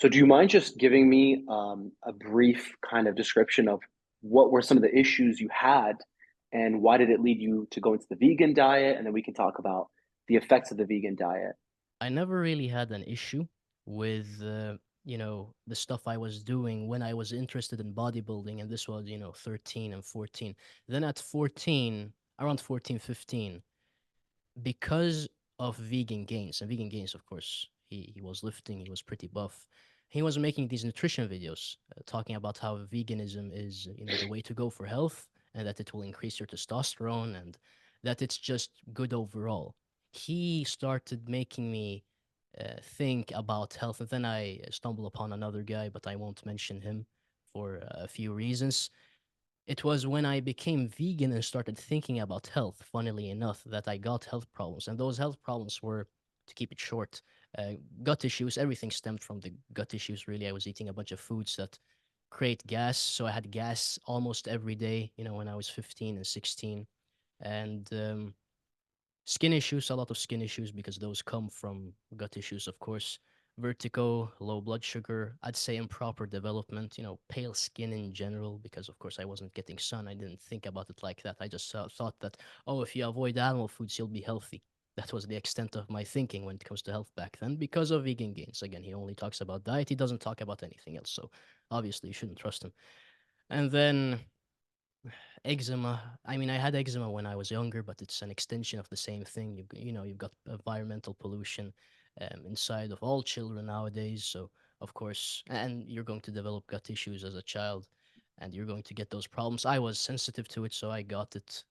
So do you mind just giving me a brief kind of description of what were some of the issues you had and why did it lead you to go into the vegan diet? And then we can talk about the effects of the vegan diet. I never really had an issue with the stuff I was doing when I was interested in bodybuilding, and this was 13 and 14. Then at 14, around 14, 15, because of vegan gains, and vegan gains, of course, he was lifting, he was pretty buff. He was making these nutrition videos talking about how veganism is the way to go for health, and that it will increase your testosterone, and that it's just good overall. He started making me think about health, and then I stumbled upon another guy, but I won't mention him for a few reasons. It was when I became vegan and started thinking about health, funnily enough, that I got health problems. And those health problems were, to keep it short, gut issues. Everything stemmed from the gut issues, really. I was eating a bunch of foods that create gas. So I had gas almost every day, when I was 15 and 16. And skin issues, a lot of skin issues, because those come from gut issues, of course. Vertigo, low blood sugar, I'd say improper development, pale skin in general, because of course I wasn't getting sun. I didn't think about it like that. I just thought that, oh, if you avoid animal foods, you'll be healthy. That was the extent of my thinking when it comes to health back then because of vegan gains. Again, he only talks about diet, he doesn't talk about anything else. So obviously, you shouldn't trust him. And then eczema. I mean, I had eczema when I was younger, but it's an extension of the same thing. You've got environmental pollution inside of all children nowadays. So of course, and you're going to develop gut issues as a child, and you're going to get those problems. I was sensitive to it, so I got it.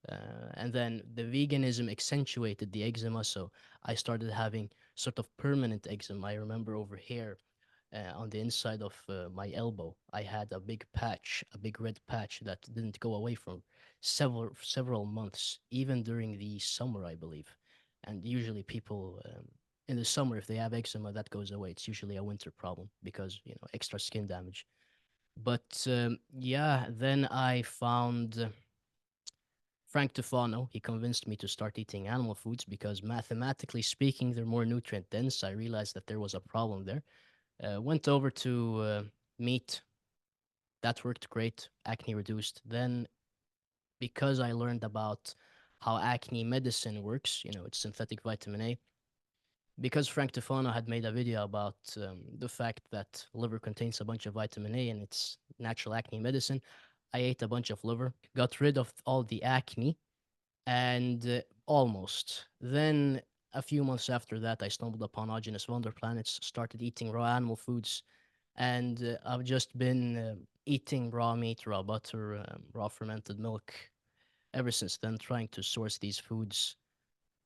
And then the veganism accentuated the eczema, so I started having sort of permanent eczema. I remember over here on the inside of my elbow, I had a big patch, a big red patch that didn't go away for several months, even during the summer, I believe. And usually, people in the summer, if they have eczema, that goes away. It's usually a winter problem because extra skin damage. But yeah, then I found Frank Tufano. He convinced me to start eating animal foods because mathematically speaking, they're more nutrient dense. I realized that there was a problem there. Went over to meat. That worked great. Acne reduced. Then, because I learned about how acne medicine works, it's synthetic vitamin A. Because Frank Tufano had made a video about the fact that liver contains a bunch of vitamin A and it's natural acne medicine, I ate a bunch of liver, got rid of all the acne, and almost. Then a few months after that, I stumbled upon Aajonus Vonderplanitz, started eating raw animal foods, and I've just been eating raw meat, raw butter, raw fermented milk ever since then, trying to source these foods.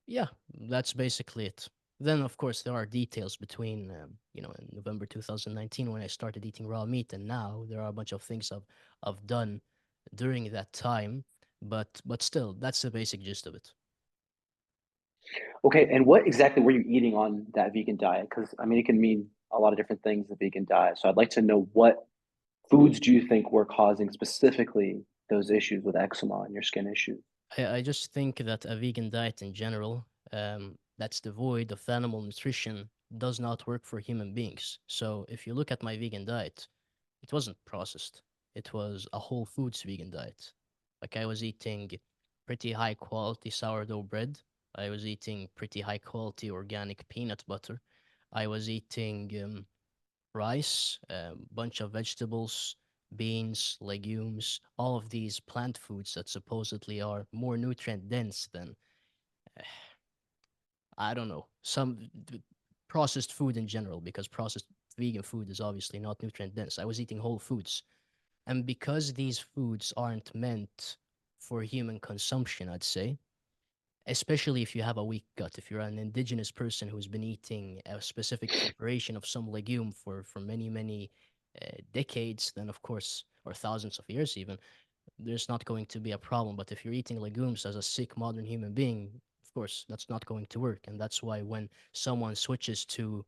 Yeah, that's basically it. Then, of course, there are details between, in November 2019 when I started eating raw meat, and now there are a bunch of things I've done during that time. But still, that's the basic gist of it. Okay, and what exactly were you eating on that vegan diet? Because I mean, it can mean a lot of different things, the vegan diet. So I'd like to know what foods do you think were causing specifically those issues with eczema and your skin issues? I just think that a vegan diet in general, that's devoid of animal nutrition, does not work for human beings. So if you look at my vegan diet, it wasn't processed. It was a whole foods vegan diet. Like I was eating pretty high quality sourdough bread. I was eating pretty high quality organic peanut butter. I was eating rice, a bunch of vegetables, beans, legumes, all of these plant foods that supposedly are more nutrient dense than, I don't know, processed food in general, because processed vegan food is obviously not nutrient dense. I was eating whole foods. And because these foods aren't meant for human consumption, I'd say, especially if you have a weak gut, if you're an indigenous person who's been eating a specific preparation of some legume for many, many decades, then of course, or thousands of years even, there's not going to be a problem. But if you're eating legumes as a sick modern human being, of course, that's not going to work. And that's why when someone switches to,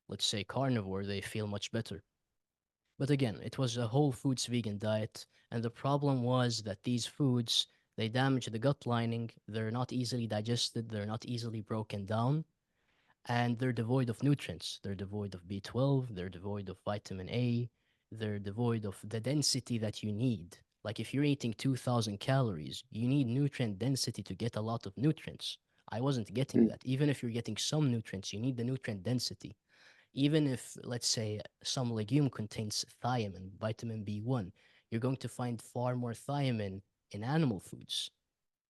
let's say, carnivore, they feel much better. But again, it was a whole foods vegan diet, and the problem was that these foods, they damage the gut lining, they're not easily digested, they're not easily broken down, and they're devoid of nutrients. They're devoid of B12, they're devoid of vitamin A, they're devoid of the density that you need. Like if you're eating 2000 calories, you need nutrient density to get a lot of nutrients. I wasn't getting Mm, that. Even if you're getting some nutrients, you need the nutrient density. Even if, let's say, some legume contains thiamine, vitamin B1, you're going to find far more thiamine in animal foods.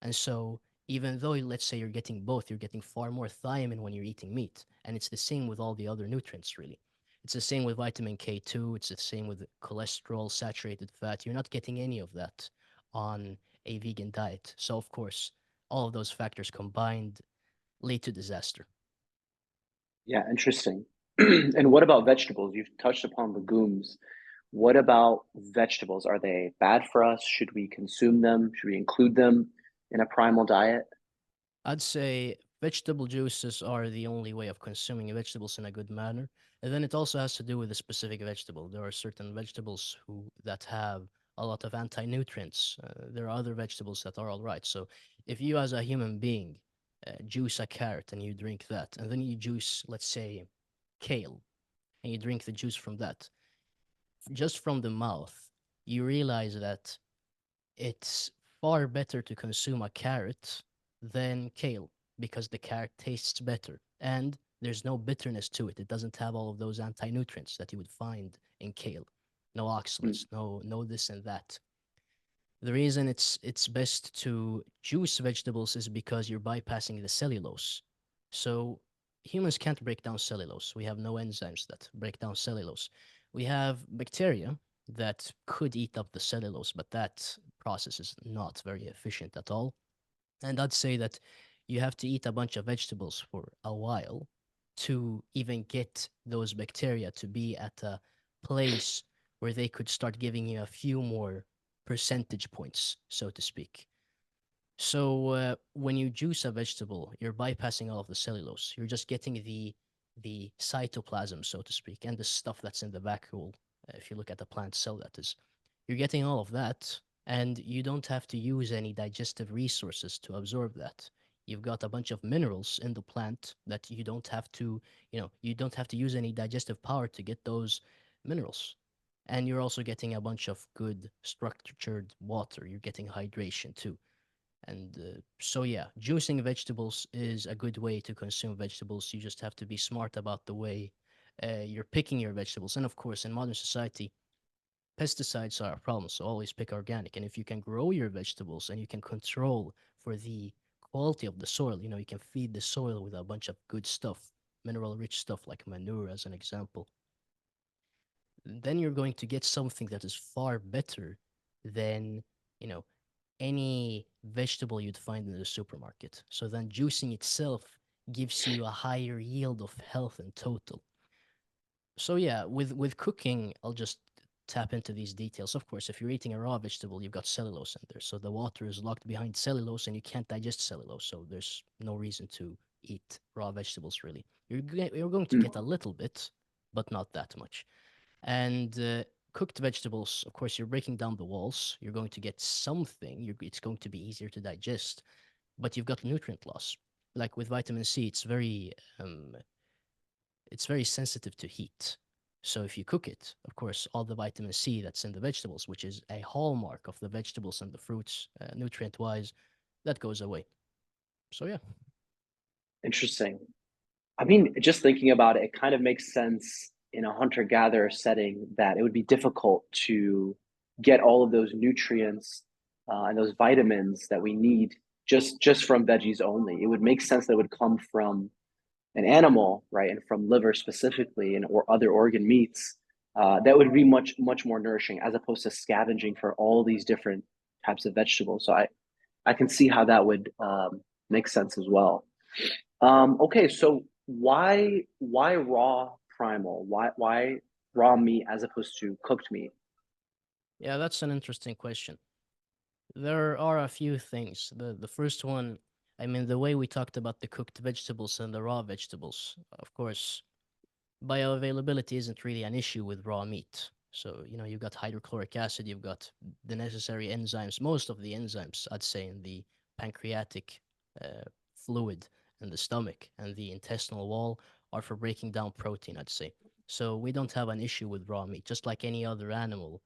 And so, even though, let's say, you're getting both, you're getting far more thiamine when you're eating meat. And it's the same with all the other nutrients, really. It's the same with vitamin K2, it's the same with cholesterol, saturated fat. You're not getting any of that on a vegan diet. So, of course, all of those factors combined lead to disaster. yeah, interesting. And what about vegetables? You've touched upon legumes. What about vegetables? Are they bad for us? Should we consume them? Should we include them in a primal diet? I'd say vegetable juices are the only way of consuming vegetables in a good manner. And then it also has to do with the specific vegetable. There are certain vegetables that have a lot of anti-nutrients. There are other vegetables that are all right. So if you as a human being juice a carrot and you drink that, and then you juice, let's say, kale, and you drink the juice from that, just from the mouth, you realize that it's far better to consume a carrot than kale because the carrot tastes better and there's no bitterness to it. It doesn't have all of those anti-nutrients that you would find in kale. No Mm, oxalates, no this and that. The reason it's best to juice vegetables is because you're bypassing the cellulose. So humans can't break down cellulose. We have no enzymes that break down cellulose. We have bacteria that could eat up the cellulose, but that process is not very efficient at all. And I'd say that you have to eat a bunch of vegetables for a while to even get those bacteria to be at a place where they could start giving you a few more percentage points, so to speak. So when you juice a vegetable, you're bypassing all of the cellulose. You're just getting the cytoplasm, so to speak, and the stuff that's in the vacuole. If you look at the plant cell, that is, you're getting all of that, and you don't have to use any digestive resources to absorb that. You've got a bunch of minerals in the plant that you don't have to, you don't have to use any digestive power to get those minerals. And you're also getting a bunch of good structured water. You're getting hydration too. And so, yeah, juicing vegetables is a good way to consume vegetables. You just have to be smart about the way you're picking your vegetables. And of course, in modern society, pesticides are a problem. So always pick organic. And if you can grow your vegetables and you can control for the quality of the soil, you can feed the soil with a bunch of good stuff, mineral rich stuff like manure, as an example, then you're going to get something that is far better than, you know, any vegetable you'd find in the supermarket. So then juicing itself gives you a higher yield of health in total. So yeah, with cooking, I'll just tap into these details. Of course, if you're eating a raw vegetable, you've got cellulose in there. So the water is locked behind cellulose and you can't digest cellulose. So there's no reason to eat raw vegetables really. You're going to mm. get a little bit, but not that much. And cooked vegetables, of course, you're breaking down the walls. You're going to get something. It's going to be easier to digest, but you've got nutrient loss. Like with vitamin C, it's very sensitive to heat. So if you cook it, of course, all the vitamin C that's in the vegetables, which is a hallmark of the vegetables and the fruits, nutrient-wise, that goes away. So yeah. Interesting. I mean, just thinking about it, it kind of makes sense in a hunter-gatherer setting that it would be difficult to get all of those nutrients and those vitamins that we need just from veggies only. It would make sense that it would come from an animal, right, and from liver specifically, and or other organ meats. That would be much more nourishing as opposed to scavenging for all these different types of vegetables. So I can see how that would make sense as well. Okay, so why raw primal? Why raw meat as opposed to cooked meat? Yeah, that's an interesting question. There are a few things. The first one, I mean, the way we talked about the cooked vegetables and the raw vegetables, of course, bioavailability isn't really an issue with raw meat. So, you've got hydrochloric acid, you've got the necessary enzymes, most of the enzymes, I'd say, in the pancreatic fluid and the stomach and the intestinal wall are for breaking down protein, I'd say. So we don't have an issue with raw meat, just like any other animal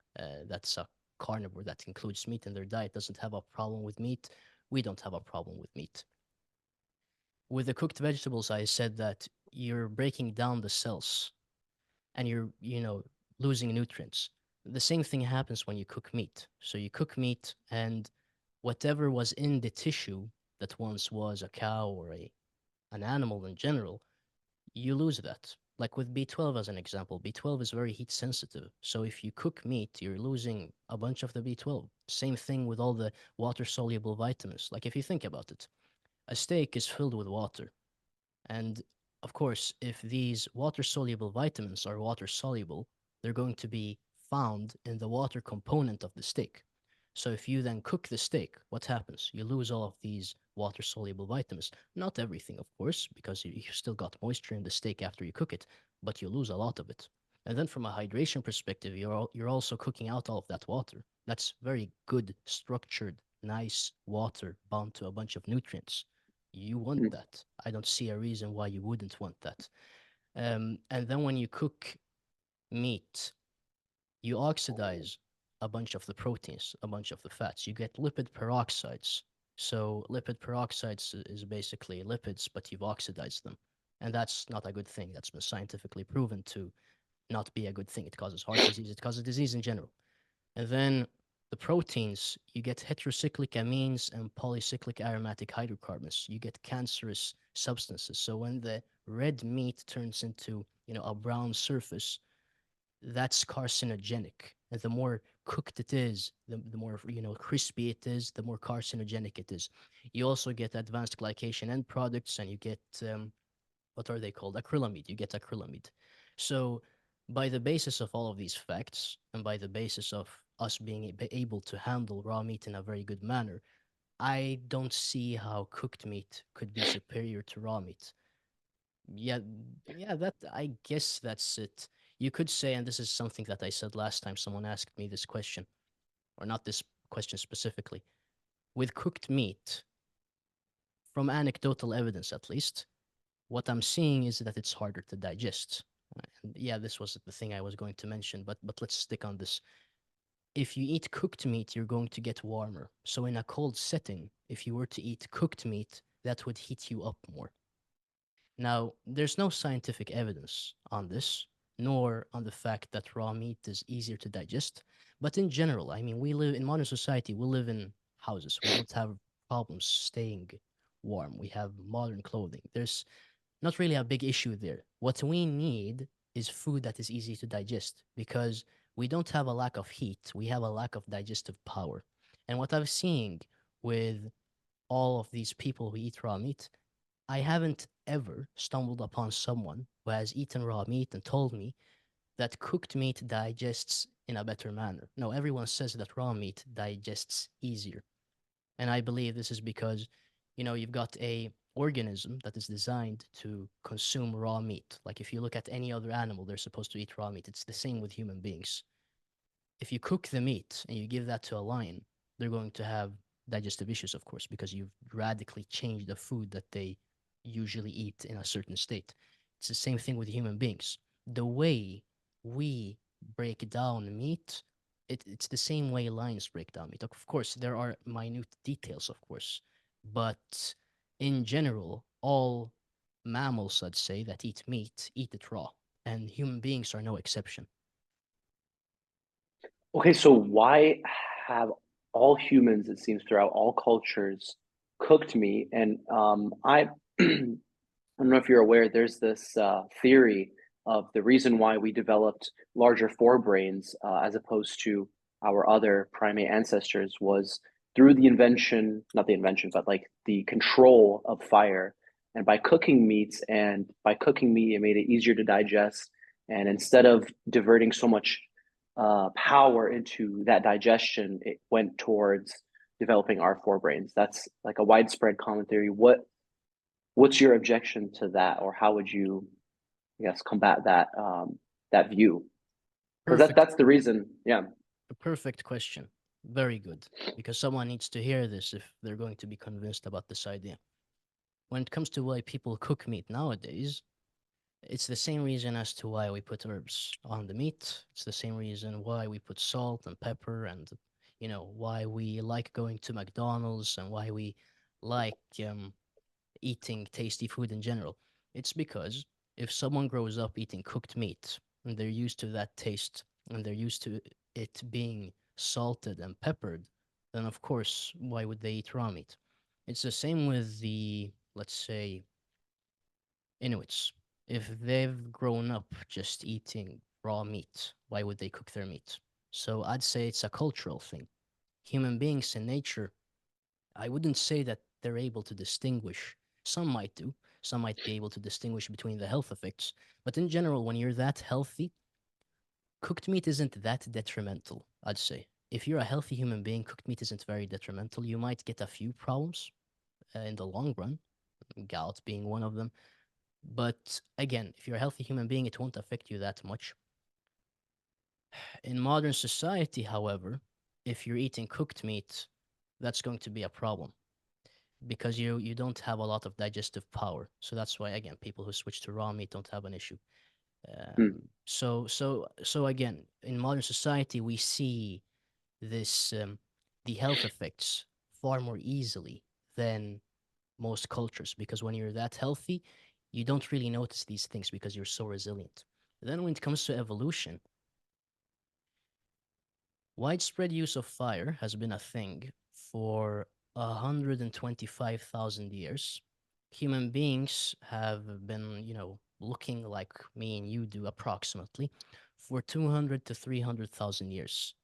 that's a carnivore that includes meat in their diet doesn't have a problem with meat. We don't have a problem with meat. With the cooked vegetables, I said that you're breaking down the cells and you're losing nutrients. The same thing happens when you cook meat. So you cook meat and whatever was in the tissue that once was a cow or an animal in general, you lose that. Like with B12 as an example, B12 is very heat sensitive. So if you cook meat, you're losing a bunch of the B12. Same thing with all the water soluble vitamins. Like if you think about it, a steak is filled with water. And of course, if these water soluble vitamins are water soluble, they're going to be found in the water component of the steak. So if you then cook the steak, what happens? You lose all of these water soluble vitamins. Not everything, of course, because you still got moisture in the steak after you cook it, but you lose a lot of it. And then from a hydration perspective, you're also cooking out all of that water. That's very good, structured, nice water bound to a bunch of nutrients. You want Mm. that. I don't see a reason why you wouldn't want that. And then when you cook meat, you oxidize a bunch of the proteins, a bunch of the fats. You get lipid peroxides. So lipid peroxides is basically lipids, but you've oxidized them. And that's not a good thing. That's been scientifically proven to not be a good thing. It causes heart disease, it causes disease in general. And then the proteins, you get heterocyclic amines and polycyclic aromatic hydrocarbons. You get cancerous substances. So when the red meat turns into, a brown surface, that's carcinogenic. And the more cooked it is, the more crispy it is, the more carcinogenic it is. You also get advanced glycation end products, and you get what are they called? Acrylamide. You get acrylamide. So by the basis of all of these facts, and by the basis of us being able to handle raw meat in a very good manner, I don't see how cooked meat could be superior to raw meat. Yeah, yeah, that I guess that's it. You could say, and this is something that I said last time someone asked me this question, or not this question specifically. With cooked meat, from anecdotal evidence at least, what I'm seeing is that it's harder to digest. And yeah, this was the thing I was going to mention, but let's stick on this. If you eat cooked meat, you're going to get warmer. So in a cold setting, if you were to eat cooked meat, that would heat you up more. Now, there's no scientific evidence on this, nor on the fact that raw meat is easier to digest. But in general, I mean, we live in modern society, we live in houses. We don't have problems staying warm. We have modern clothing. There's not really a big issue there. What we need is food that is easy to digest because we don't have a lack of heat. We have a lack of digestive power. And what I'm seeing with all of these people who eat raw meat, I haven't ever stumbled upon someone who has eaten raw meat and told me that cooked meat digests in a better manner. No, everyone says that raw meat digests easier. And I believe this is because, you've got a organism that is designed to consume raw meat. Like if you look at any other animal, they're supposed to eat raw meat. It's the same with human beings. If you cook the meat and you give that to a lion, they're going to have digestive issues, of course, because you've radically changed the food that they usually eat in a certain state. It's the same thing with human beings. The way we break down meat, it's the same way lions break down meat. Of course, there are minute details, of course, but in general, all mammals, I'd say, that eat meat eat it raw, and human beings are no exception. Okay, so why have all humans, it seems, throughout all cultures, cooked meat? And I don't know if you're aware, there's this theory of the reason why we developed larger forebrains as opposed to our other primate ancestors was through the invention, not the invention, but like the control of fire. And by cooking meats and by cooking meat, it made it easier to digest. And instead of diverting so much power into that digestion, it went towards developing our forebrains. That's like a widespread common theory. What's your objection to that, or how would you, I guess, combat that view? Because Perfect, that's the reason. Yeah. a perfect question. Very good, because someone needs to hear this if they're going to be convinced about this idea. when it comes to why people cook meat nowadays, it's the same reason as to why we put herbs on the meat. It's the same reason why we put salt and pepper, and why we like going to McDonald's and why we like eating tasty food in general. It's because if someone grows up eating cooked meat and they're used to that taste and they're used to it being salted and peppered, then of course, why would they eat raw meat? It's the same with the, let's say, Inuits. If they've grown up just eating raw meat, why would they cook their meat? So I'd say it's a cultural thing. Human beings in nature, I wouldn't say that they're able to distinguish. Some might do. Some might be able to distinguish between the health effects. But in general, when you're that healthy, cooked meat isn't that detrimental, I'd say. If you're a healthy human being, cooked meat isn't very detrimental. You might get a few problems in the long run, gout being one of them. But again, if you're a healthy human being, it won't affect you that much. In modern society, however, if you're eating cooked meat, that's going to be a problem because you don't have a lot of digestive power. So that's why again, people who switch to raw meat don't have an issue. Hmm. So again, in modern society, we see this the health effects far more easily than most cultures because when you're that healthy, you don't really notice these things because you're so resilient. Then when it comes to evolution, widespread use of fire has been a thing for 125,000 years. Human beings have been, looking like me and you do approximately for 200 to 300,000 years.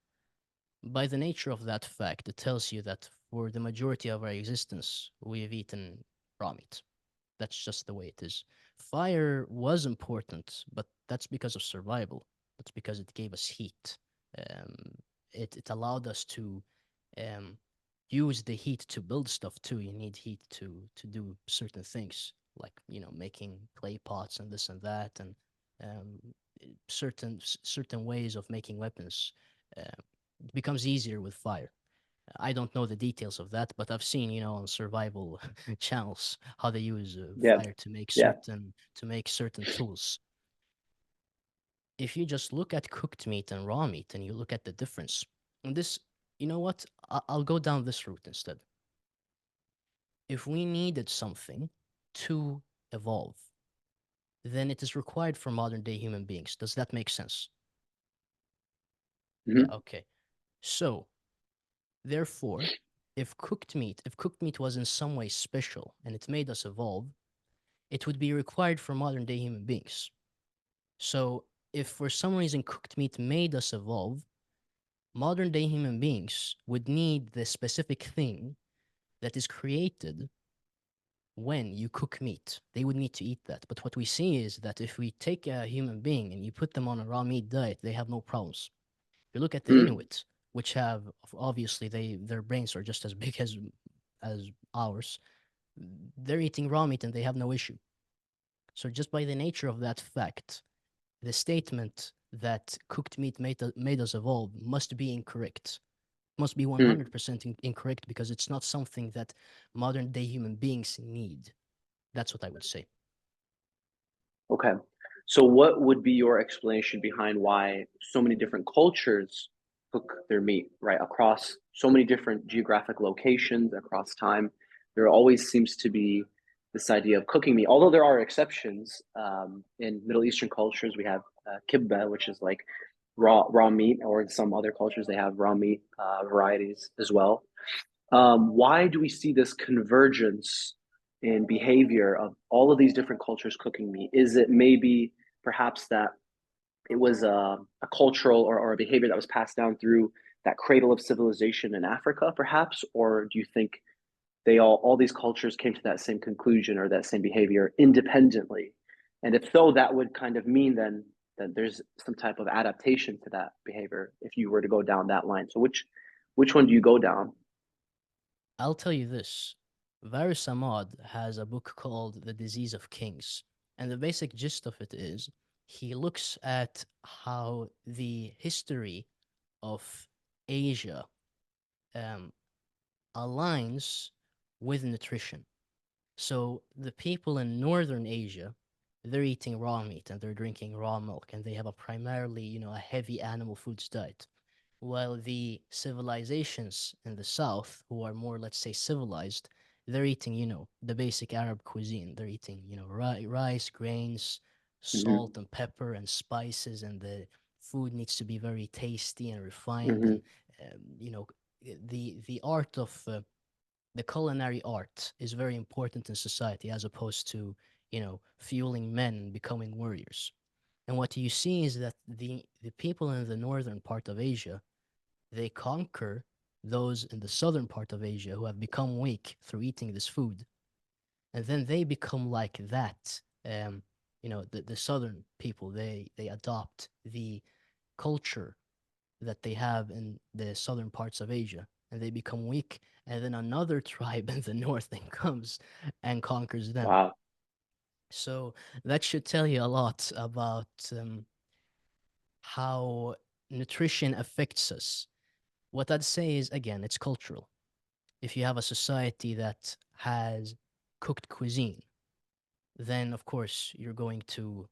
By the nature of that fact, it tells you that for the majority of our existence, we have eaten raw meat. That's just the way it is. Fire was important, but that's because of survival. That's because it gave us heat. Um, it allowed us to um, use the heat to build stuff too. You need heat to do certain things, like making clay pots and this and that, and um, certain ways of making weapons. It becomes easier with fire. I don't know the details of that, but I've seen, on survival channels how they use Yeah. fire to make Yeah. certain tools. If you just look at cooked meat and raw meat and you look at the difference, and this, you know what? I'll go down this route instead. If we needed something to evolve, then it is required for modern day human beings. Does that make sense? Yeah, Hmm. okay. So, therefore, if cooked meat was in some way special and it made us evolve, it would be required for modern day human beings. So, if for some reason cooked meat made us evolve, modern day human beings would need the specific thing that is created when you cook meat. They would need to eat that. But what we see is that if we take a human being and you put them on a raw meat diet, they have no problems. If you look at the Hmm. Inuit, which have obviously their brains are just as big as ours, they're eating raw meat and they have no issue. So just by the nature of that fact, the statement that cooked meat made us evolve must be incorrect. Must be Hmm. 100% incorrect because it's not something that modern day human beings need. That's what I would say. Okay. So, what would be your explanation behind why so many different cultures cook their meat, right? Across so many different geographic locations, across time, there always seems to be this idea of cooking meat. Although there are exceptions, in Middle Eastern cultures, we have kibba, which is like raw meat, or in some other cultures, they have raw meat varieties as well. Why do we see this convergence in behavior of all of these different cultures cooking meat? Is it maybe perhaps that it was a cultural or a behavior that was passed down through that cradle of civilization in Africa, perhaps? Or do you think they all these cultures came to that same conclusion or that same behavior independently? And if so, that would kind of mean then that there's some type of adaptation to that behavior if you were to go down that line. So which one do you go down? I'll tell you this. Varus Ahmad has a book called The Disease of Kings. And the basic gist of it is he looks at how the history of Asia um, aligns with nutrition. So the people in northern Asia, they're eating raw meat and they're drinking raw milk, and they have a primarily, a heavy animal foods diet. While the civilizations in the south, who are more, let's say, civilized, they're eating, the basic Arab cuisine. They're eating, rice, grains, Hmm. salt and pepper and spices, and the food needs to be very tasty and refined. Hmm. And you know, the art of the culinary art is very important in society, as opposed to, fueling men and becoming warriors. And what you see is that the people in the northern part of Asia, they conquer those in the southern part of Asia who have become weak through eating this food, and then they become like that. The southern people, they adopt the culture that they have in the southern parts of Asia, and they become weak, and then another tribe in the north then comes and conquers them. Wow. So that should tell you a lot about how nutrition affects us. What I'd say is, again, it's cultural. If you have a society that has cooked cuisine, then of course you're going to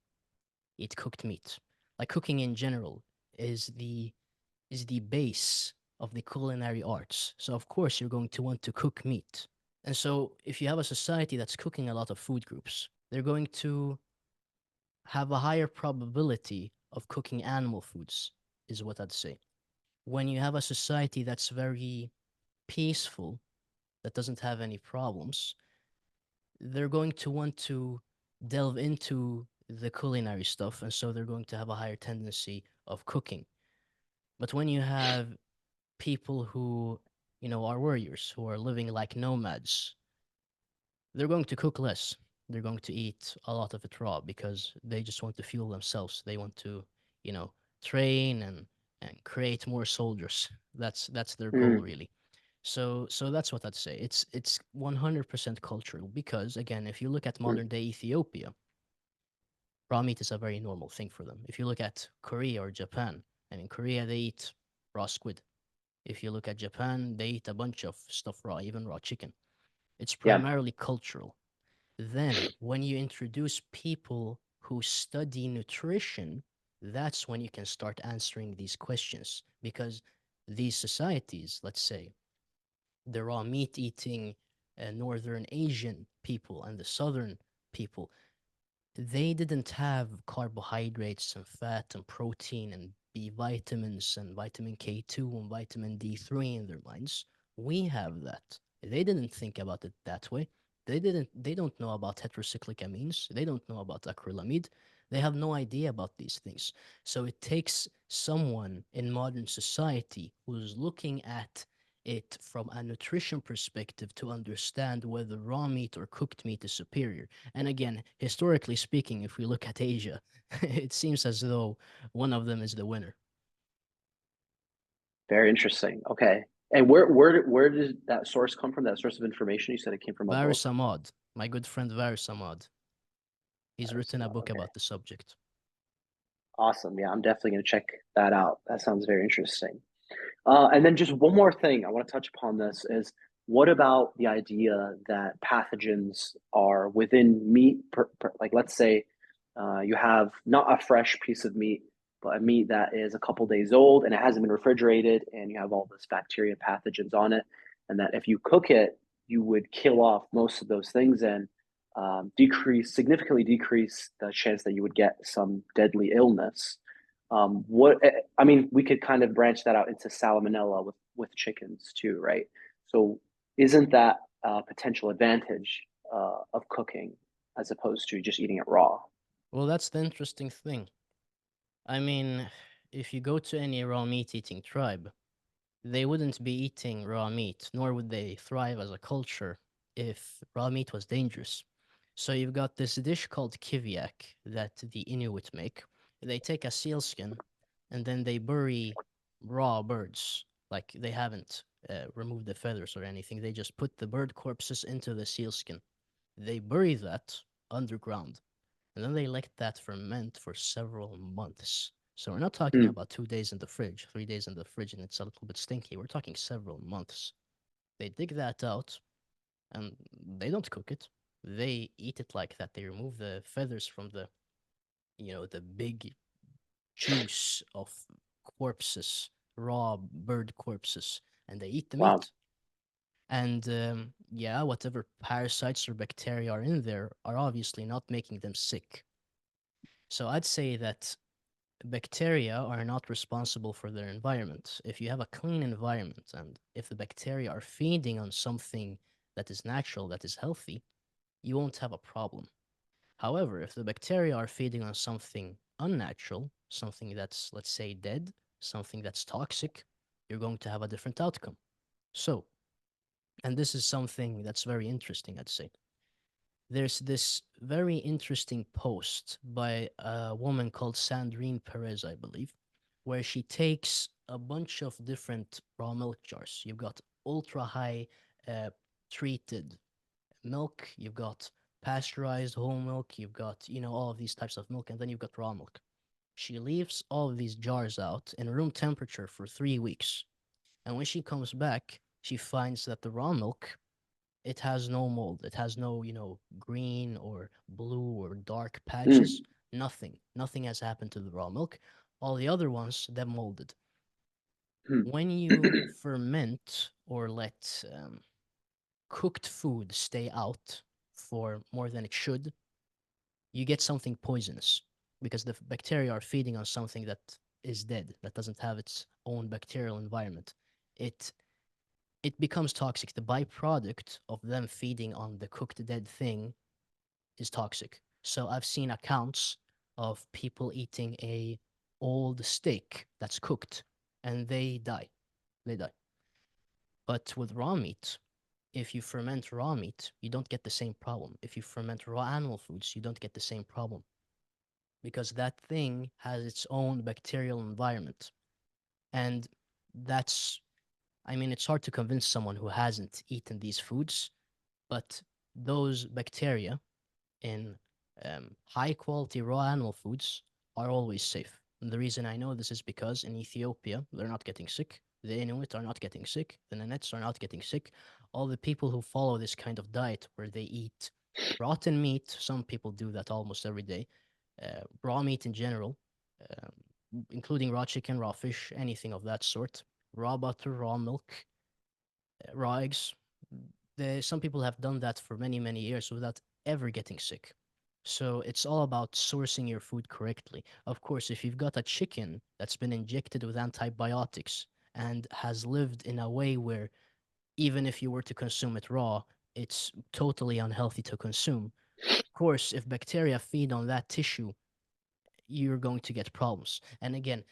eat cooked meat. Like cooking in general is the base of the culinary arts. So of course you're going to want to cook meat. And so if you have a society that's cooking a lot of food groups, they're going to have a higher probability of cooking animal foods, is what I'd say. When you have a society that's very peaceful, that doesn't have any problems, they're going to want to delve into the culinary stuff, and so they're going to have a higher tendency of cooking. But when you have people who, are warriors, who are living like nomads, they're going to cook less. They're going to eat a lot of it raw because they just want to fuel themselves. They want to, you know, train and create more soldiers. That's their goal Mm. really. So that's what I'd say. It's 100% cultural because again, if you look at Mm. modern day Ethiopia, raw meat is a very normal thing for them. If you look at Korea or Japan, and in Korea they eat raw squid. If you look at Japan, they eat a bunch of stuff raw, even raw chicken. It's Yeah. primarily cultural. Then, when you introduce people who study nutrition, that's when you can start answering these questions. Because these societies, let's say, the raw meat eating Northern Asian people and the Southern people, they didn't have carbohydrates and fat and protein and B vitamins and vitamin K2 and vitamin D3 in their minds. We have that. They didn't think about it that way. They don't know about heterocyclic amines. They don't know about acrylamide. They have no idea about these things. So it takes someone in modern society who's looking at it from a nutrition perspective to understand whether raw meat or cooked meat is superior. And again, historically speaking, if we look at Asia, it seems as though one of them is the winner. Very interesting. Okay. And where does that source come from? That source of information? You said it came from a Varus book. Ahmad, my good friend Varus Ahmad, he's written a book Okay. about the subject. Awesome. Yeah, I'm definitely going to check that out. That sounds very interesting. And then just one more thing I want to touch upon this is what about the idea that pathogens are within meat? Like, let's say you have not a fresh piece of meat, but a meat that is a couple days old and it hasn't been refrigerated, and you have all this bacteria pathogens on it, and that if you cook it, you would kill off most of those things and significantly decrease the chance that you would get some deadly illness. What I mean, we could kind of branch that out into salmonella with chickens too, right? So isn't that a potential advantage of cooking as opposed to just eating it raw? Well, that's the interesting thing. I mean, if you go to any raw meat eating tribe, they wouldn't be eating raw meat, nor would they thrive as a culture if raw meat was dangerous. So you've got this dish called kiviak that the Inuit make. They take a seal skin and then they bury raw birds. Like they haven't removed the feathers or anything. They just put the bird corpses into the seal skin. They bury that underground and then they let that ferment for several months. So we're not talking Mm. about 2 days in the fridge, 3 days in the fridge, and it's a little bit stinky. We're talking several months. They dig that out and they don't cook it. They eat it like that. They remove the feathers from the big juice of corpses, raw bird corpses, and they eat the Wow. meat. And yeah, whatever parasites or bacteria are in there are obviously not making them sick. So I'd say that bacteria are not responsible for their environment. If you have a clean environment and if the bacteria are feeding on something that is natural, that is healthy, you won't have a problem. However, if the bacteria are feeding on something unnatural, something that's, let's say, dead, something that's toxic, you're going to have a different outcome. So, and this is something that's very interesting, I'd say. There's this very interesting post by a woman called Sandrine Perez, I believe, where she takes a bunch of different raw milk jars. You've got ultra high uh, treated milk, you've got pasteurized whole milk, you've got, all of these types of milk, and then you've got raw milk. She leaves all of these jars out in room temperature for 3 weeks. And when she comes back, she finds that the raw milk, it has no mold. It has no, green or blue or dark patches. Mm. Nothing. Nothing has happened to the raw milk. All the other ones, they're molded. Mm. When you ferment or let cooked food stay out for more than it should, you get something poisonous because the bacteria are feeding on something that is dead, that doesn't have its own bacterial environment. It it becomes toxic. The byproduct of them feeding on the cooked dead thing is toxic. So I've seen accounts of people eating a old steak that's cooked and they die. They die. But with raw meat, if you ferment raw meat, you don't get the same problem. If you ferment raw animal foods, you don't get the same problem because that thing has its own bacterial environment. And that's, I mean, it's hard to convince someone who hasn't eaten these foods, but those bacteria in high quality raw animal foods are always safe. And the reason I know this is because in Ethiopia, they're not getting sick. The Inuit are not getting sick. The Nenets are not getting sick. All the people who follow this kind of diet where they eat rotten meat, some people do that almost every day, raw meat in general, including raw chicken, raw fish, anything of that sort, raw butter, raw milk, raw eggs. Some people have done that for many, many years without ever getting sick. So it's all about sourcing your food correctly. Of course, if you've got a chicken that's been injected with antibiotics and has lived in a way where even if you were to consume it raw, it's totally unhealthy to consume. Of course, if bacteria feed on that tissue, you're going to get problems. And again,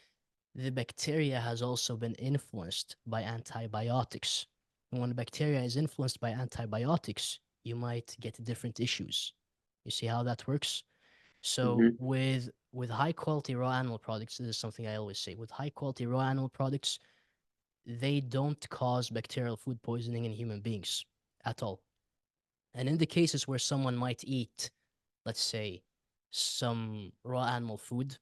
the bacteria has also been influenced by antibiotics. And when bacteria is influenced by antibiotics, you might get different issues. You see how that works? So Hmm. with high quality raw animal products, this is something I always say. With high quality raw animal products, they don't cause bacterial food poisoning in human beings at all. And in the cases where someone might eat, let's say, some raw animal food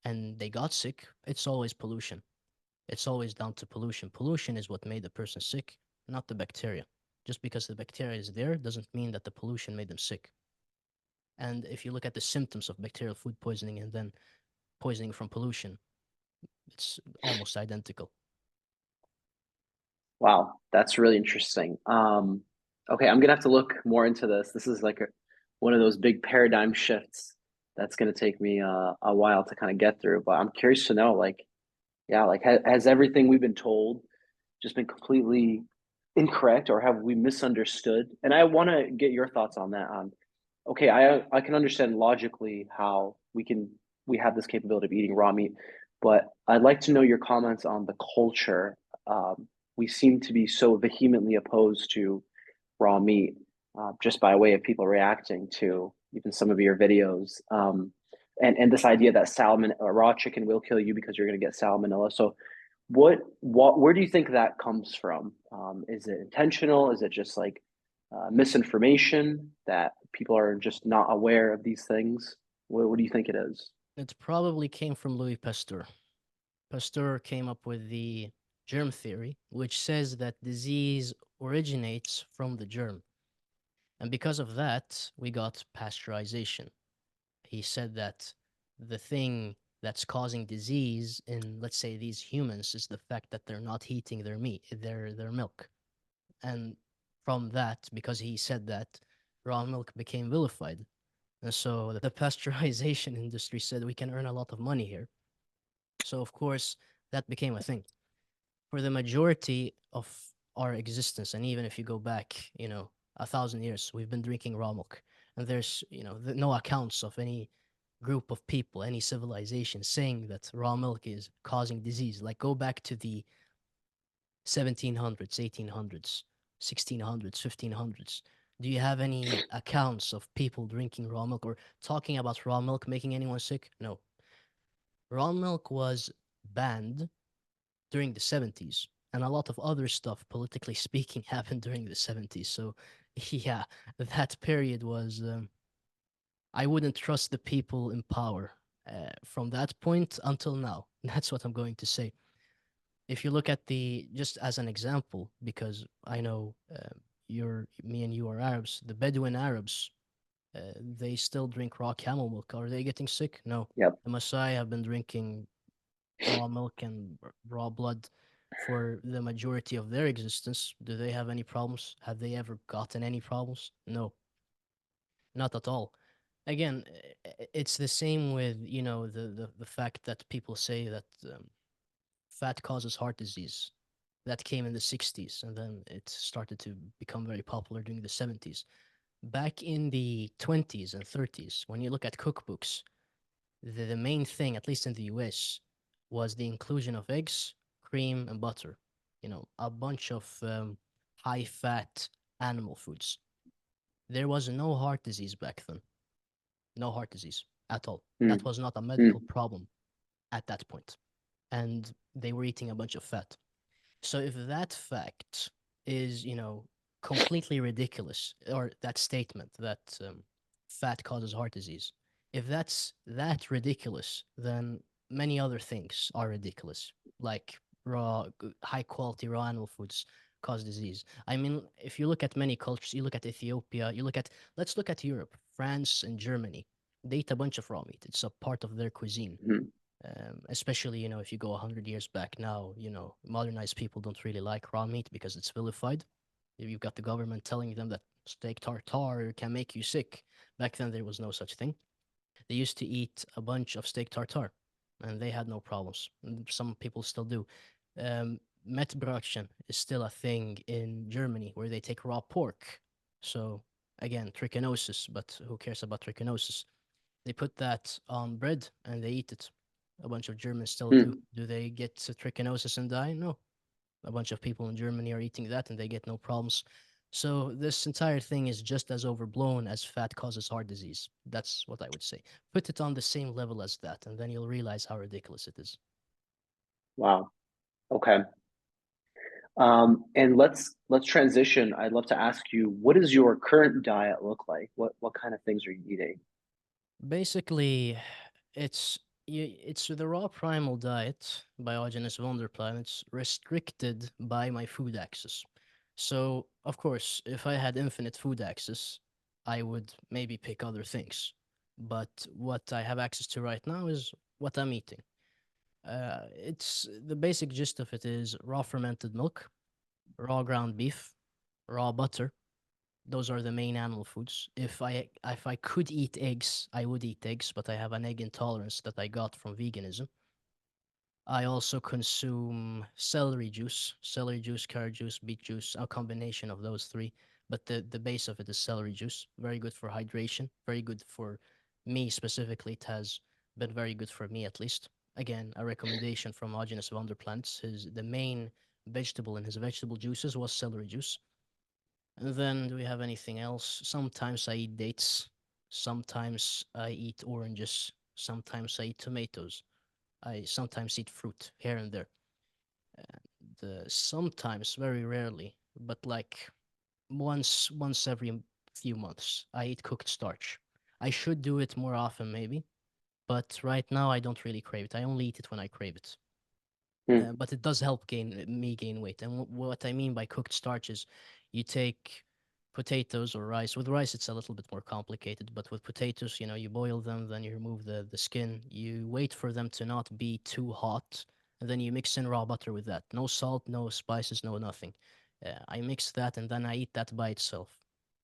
and they got sick, it's always pollution. It's always down to pollution. Pollution is what made the person sick, not the bacteria. Just because the bacteria is there doesn't mean that the pollution made them sick. And if you look at the symptoms of bacterial food poisoning and then poisoning from pollution, it's almost identical. Wow, that's really interesting. Okay, I'm gonna have to look more into this. This is like one of those big paradigm shifts that's gonna take me a while to kind of get through. But I'm curious to know, like, yeah, like has everything we've been told just been completely incorrect, or have we misunderstood? And I want to get your thoughts on that. On okay, I can understand logically how we have this capability of eating raw meat, but I'd like to know your comments on the culture. Um, we seem to be so vehemently opposed to raw meat, just by way of people reacting to even some of your videos. And this idea that salmon raw chicken will kill you because you're going to get salmonella. So where do you think that comes from? Is it intentional? Is it just like misinformation that people are just not aware of these things? What do you think it is? It probably came from Louis Pasteur. Pasteur came up with the germ theory, which says that disease originates from the germ. And because of that, we got pasteurization. He said that the thing that's causing disease in, let's say, these humans is the fact that they're not heating their meat, their milk. And from that, because he said that, raw milk became vilified. And so the pasteurization industry said we can earn a lot of money here. So, of course, that became a thing. For the majority of our existence, and even if you go back, 1,000 years, we've been drinking raw milk. And there's, no accounts of any group of people, any civilization saying that raw milk is causing disease. Like, go back to the 1700s, 1800s, 1600s, 1500s. Do you have any accounts of people drinking raw milk or talking about raw milk making anyone sick? No. Raw milk was banned during the 70s, and a lot of other stuff, politically speaking, happened during the 70s. So, yeah, that period was. I wouldn't trust the people in power from that point until now. That's what I'm going to say. If you look at just as an example, because I know me and you are Arabs, the Bedouin Arabs, they still drink raw camel milk. Are they getting sick? No. Yep. The Maasai have been drinking raw milk and raw blood for the majority of their existence. Do they have any problems? Have they ever gotten any problems? No, not at all. Again, it's the same with the fact that people say that fat causes heart disease. That came in the 60s, and then it started to become very popular during the 70s. Back in the 20s and 30s, when you look at cookbooks, the main thing, at least in the US, was the inclusion of eggs, cream, and butter. A bunch of high fat animal foods. There was no heart disease back then. No heart disease at all. That Mm, was not a medical mm, problem at that point. And they were eating a bunch of fat. So if that fact is, completely ridiculous, or that statement that fat causes heart disease, if that's that ridiculous, then many other things are ridiculous, like high quality raw animal foods cause disease. I mean, if you look at many cultures, you look at Ethiopia, let's look at Europe, France and Germany. They eat a bunch of raw meat. It's a part of their cuisine. mm, Especially if you go 100 years back now, modernized people don't really like raw meat because it's vilified. You've got the government telling them that steak tartare can make you sick. Back then there was no such thing. They used to eat a bunch of steak tartare and they had no problems. Some people still do. Met production is still a thing in Germany where they take raw pork. So again, trichinosis, but who cares about trichinosis? They put that on bread and they eat it. A bunch of Germans still do. mm. Do they get trichinosis and die? No. A bunch of people in Germany are eating that and they get no problems. So this entire thing is just as overblown as fat causes heart disease. That's what I would say. Put it on the same level as that, and then you'll realize how ridiculous it is. Wow. Okay. And let's transition. I'd love to ask you, what does your current diet look like? What kind of things are you eating? Basically, it's it's the raw primal diet by Aajonus Vonderplanitz restricted by my food access. So, of course, if I had infinite food access, I would maybe pick other things. But what I have access to right now is what I'm eating. It's the basic gist of it is raw fermented milk, raw ground beef, raw butter, those are the main animal foods. If I could eat eggs, I would eat eggs, but I have an egg intolerance that I got from veganism. I also consume celery juice, carrot juice, beet juice, a combination of those three. But the base of it is celery juice. Very good for hydration. Very good for me specifically. It has been very good for me at least. Again, a recommendation from Aajonus Vonderplanitz. The main vegetable in his vegetable juices was celery juice. And then, do we have anything else? Sometimes I eat dates. Sometimes I eat oranges. Sometimes I eat tomatoes. I sometimes eat fruit here and there. Sometimes, very rarely, but like once every few months, I eat cooked starch. I should do it more often, maybe, but right now I don't really crave it. I only eat it when I crave it. Mm, But it does help gain weight. And what I mean by cooked starch is you take potatoes or rice. With rice, it's a little bit more complicated, but with potatoes, you boil them, then you remove the skin. You wait for them to not be too hot, and then you mix in raw butter with that. No salt, no spices, no nothing. I mix that, and then I eat that by itself.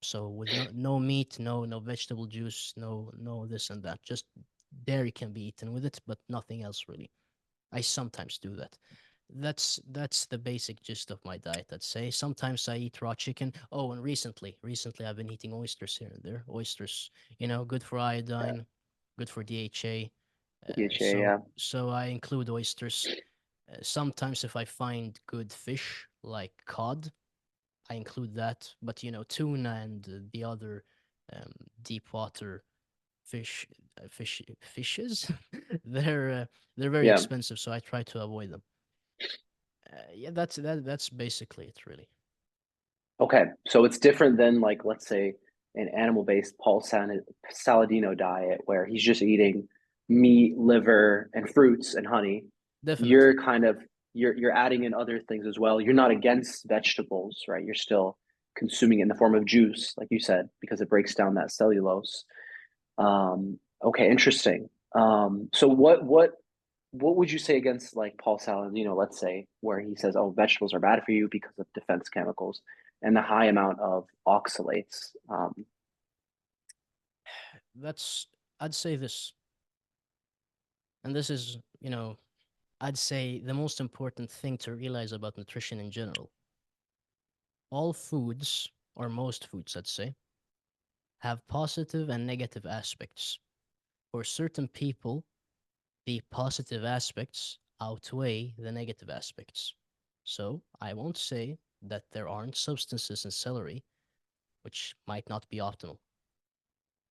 So with no meat, no vegetable juice, no this and that. Just dairy can be eaten with it, but nothing else really. I sometimes do that. That's the basic gist of my diet, I'd say. Sometimes I eat raw chicken. Oh, and recently I've been eating oysters here and there. Oysters, good for Yeah, iodine, good for DHA. DHA, So yeah, so I include oysters. Sometimes if I find good fish like cod, I include that. But tuna and the other um, deep water fishes, they're very yeah. expensive, so I try to avoid them. Yeah, that's basically it, really. Okay, so it's different than like let's say an animal-based Saladino diet where he's just eating meat, liver, and fruits and honey. Definitely. You're kind of you're adding in other things as well. You're not against vegetables, right? You're still consuming it in the form of juice, like you said, because it breaks down that cellulose. Okay, interesting. So what would you say against like Paul Saladino, let's say, where he says, "Oh, vegetables are bad for you because of defense chemicals and the high amount of oxalates." That's I'd say this, and this is, I'd say the most important thing to realize about nutrition in general. All foods, or most foods, I'd say, have positive and negative aspects. For certain people, the positive aspects outweigh the negative aspects. So I won't say that there aren't substances in celery which might not be optimal.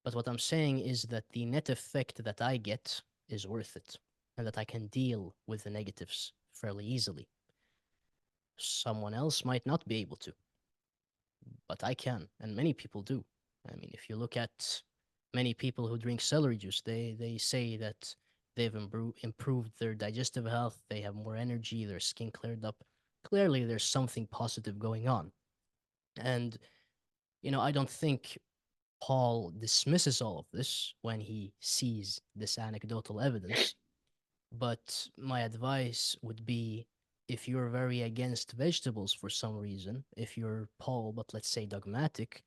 But what I'm saying is that the net effect that I get is worth it, and that I can deal with the negatives fairly easily. Someone else might not be able to, but I can, and many people do. I mean, if you look at many people who drink celery juice, they say that they've improved their digestive health, they have more energy, their skin cleared up. Clearly, there's something positive going on. And, I don't think Paul dismisses all of this when he sees this anecdotal evidence. But my advice would be, if you're very against vegetables for some reason, if you're Paul, but let's say dogmatic,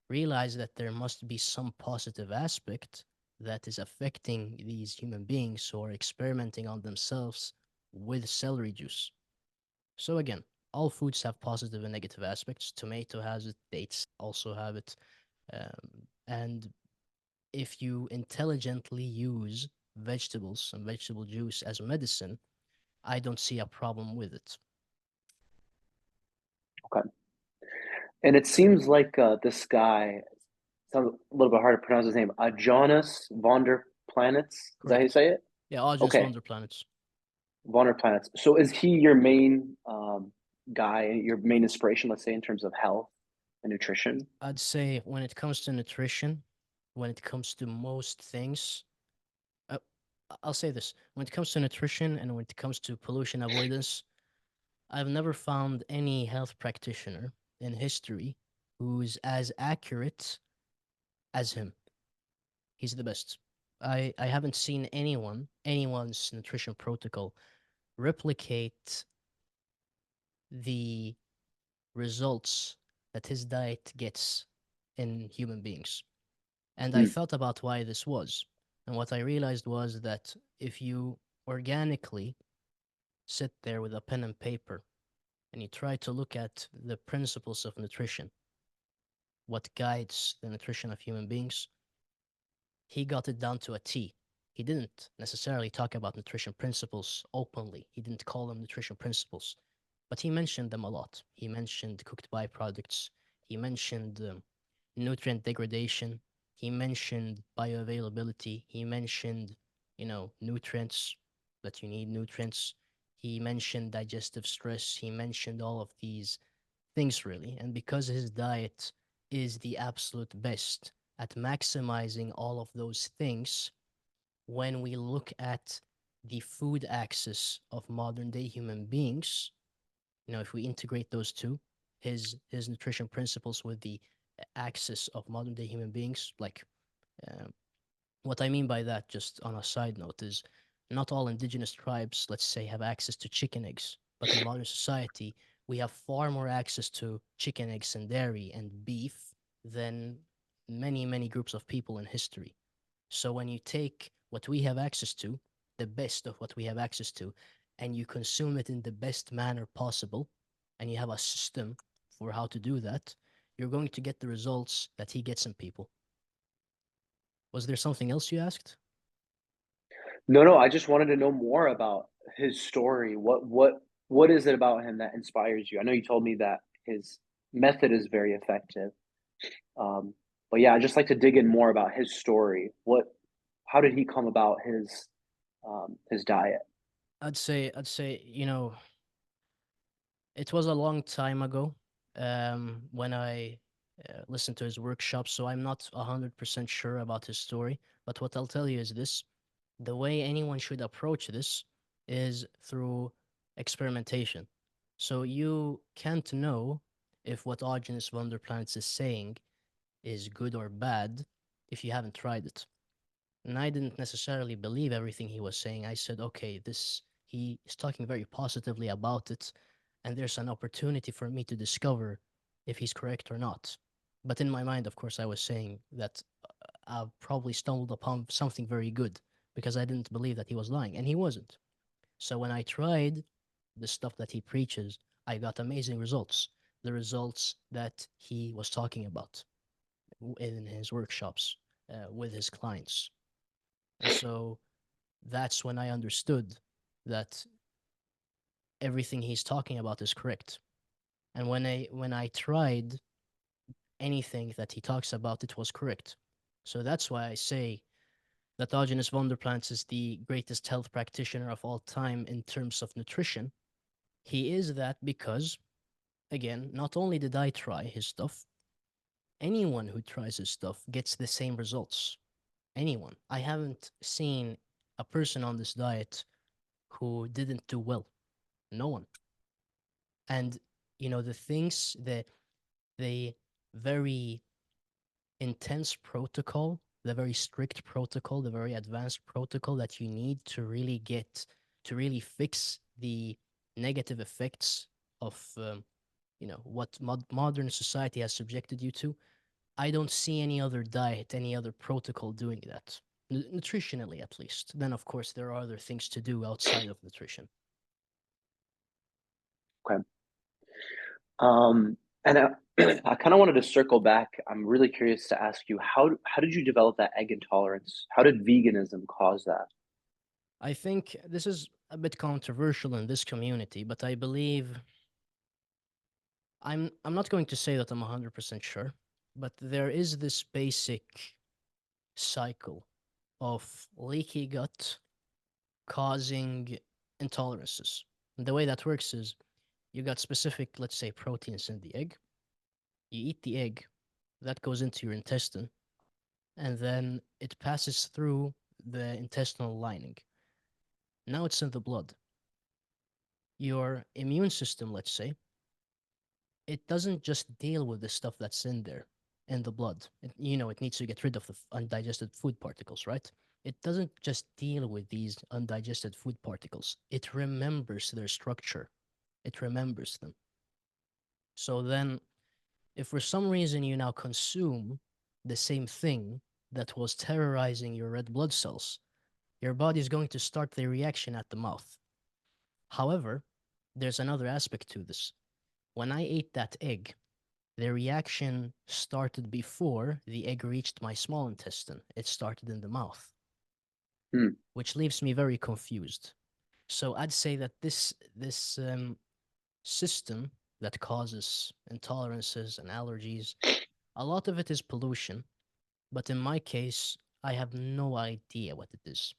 realize that there must be some positive aspect that is affecting these human beings who are experimenting on themselves with celery juice. So, again, all foods have positive and negative aspects. Tomato has it, dates also have it. And if you intelligently use vegetables and vegetable juice as medicine, I don't see a problem with it. Okay, and it seems like this guy sounds a little bit hard to pronounce his name. Aajonus Vonderplanitz. Is that how you Correct. say it? Yeah, Aajonus Okay, Vonderplanitz. Vonderplanitz. So is he your main guy, your main inspiration, let's say, in terms of health and nutrition? I'd say when it comes to nutrition, when it comes to most things, uh, I'll say this: when it comes to nutrition and when it comes to pollution avoidance, I've never found any health practitioner in history who's as accurate as him. He's the best. I haven't seen anyone's nutrition protocol replicate the results that his diet gets in human beings. And I Hmm. thought about why this was. And what I realized was that if you organically sit there with a pen and paper and you try to look at the principles of nutrition, what guides the nutrition of human beings, he got it down to a T. He didn't necessarily talk about nutrition principles openly. He didn't call them nutrition principles, but he mentioned them a lot. He mentioned cooked byproducts. He mentioned nutrient degradation. He mentioned bioavailability. He mentioned, nutrients, that you need nutrients. He mentioned digestive stress. He mentioned all of these things, really. And because his diet is the absolute best at maximizing all of those things, when we look at the food axis of modern day human beings, if we integrate those two, his nutrition principles with the access of modern day human beings. Like, um, what I mean by that, just on a side note, is not all indigenous tribes, let's say, have access to chicken eggs, but in modern society, we have far more access to chicken eggs and dairy and beef than many groups of people in history. So when you take what we have access to, the best of what we have access to, and you consume it in the best manner possible, and you have a system for how to do that, you're going to get the results that he gets in people. Was there something else you asked? No, no, I just wanted to know more about his story. What is it about him that inspires you? I know you told me that his method is very effective. Um, but yeah, I'd just like to dig in more about his story. How did he come about his diet? I'd say, it was a long time ago when I listened to his workshops, so I'm not 100% sure about his story. But what I'll tell you is this: the way anyone should approach this is through experimentation. So you can't know if what Aajonus Vonderplanitz is saying is good or bad if you haven't tried it. And I didn't necessarily believe everything he was saying. I said, okay, this he is talking very positively about it, and there's an opportunity for me to discover if he's correct or not. But in my mind, of course, I was saying that I've probably stumbled upon something very good because I didn't believe that he was lying, and he wasn't. So when I tried the stuff that he preaches, I got amazing results. The results that he was talking about in his workshops with his clients. And so that's when I understood that everything he's talking about is correct. And when I tried anything that he talks about, it was correct. So that's why I say that Aajonus Vonderplanitz is the greatest health practitioner of all time in terms of nutrition. He is that because, again, not only did I try his stuff, anyone who tries his stuff gets the same results. Anyone. I haven't seen a person on this diet who didn't do well. No one. And the things that the very intense protocol, the very strict protocol, the very advanced protocol that you need to really fix the negative effects of what modern society has subjected you to. I don't see any other diet, any other protocol doing that. Nutritionally, at least. Then, of course, there are other things to do outside of nutrition. Okay. And I kind of wanted to circle back. I'm really curious to ask you how did you develop that egg intolerance? How did veganism cause that? I think this is a bit controversial in this community, but I believe I'm not going to say that I'm 100% sure, but there is this basic cycle of leaky gut causing intolerances. And the way that works is you got specific, let's say, proteins in the egg. You eat the egg, that goes into your intestine, and then it passes through the intestinal lining. Now it's in the blood. Your immune system, let's say, it doesn't just deal with the stuff that's in there in the blood. It needs to get rid of the undigested food particles, right? It doesn't just deal with these undigested food particles. It remembers their structure. It remembers them. So then, if for some reason you now consume the same thing that was terrorizing your red blood cells, your body is going to start the reaction at the mouth. However, there's another aspect to this. When I ate that egg, the reaction started before the egg reached my small intestine. It started in the mouth, Hmm. which leaves me very confused. So I'd say that this system that causes intolerances and allergies, a lot of it is pollution. But in my case, I have no idea what it is.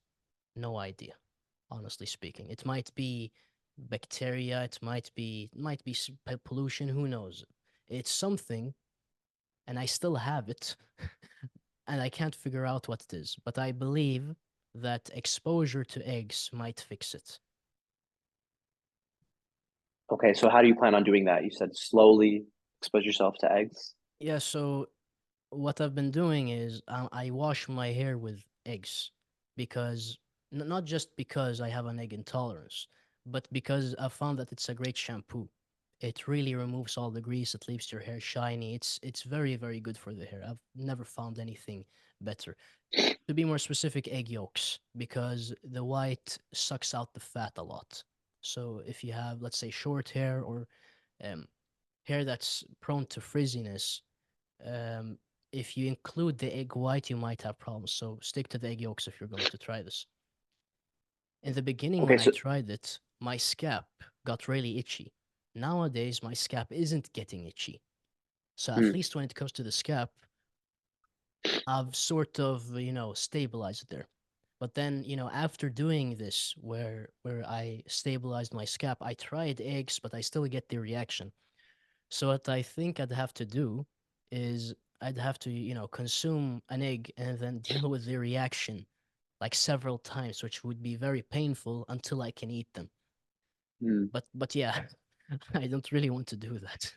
No idea, honestly speaking. It might be bacteria. It might be pollution. Who knows? It's something, and I still have it, and I can't figure out what it is. But I believe that exposure to eggs might fix it. Okay, so how do you plan on doing that? You said slowly expose yourself to eggs. Yeah, so what I've been doing is I wash my hair with eggs because not just because I have an egg intolerance, but because I found that it's a great shampoo. It really removes all the grease. It leaves your hair shiny. It's very very good for the hair. I've never found anything better. To be more specific, egg yolks because the white sucks out the fat a lot. So if you have, let's say, short hair or um, hair that's prone to frizziness, um, if you include the egg white, you might have problems. So stick to the egg yolks if you're going to try this. In the beginning, Okay, when I so tried it, my scalp got really itchy. Nowadays, my scalp isn't getting itchy. So at hmm, least when it comes to the scalp, I've sort of, stabilized there. But then, after doing this, where I stabilized my scalp, I tried eggs, but I still get the reaction. So what I think I'd have to do is I'd have to, consume an egg and then deal with the reaction like several times, which would be very painful until I can eat them. hmm, But yeah, I don't really want to do that.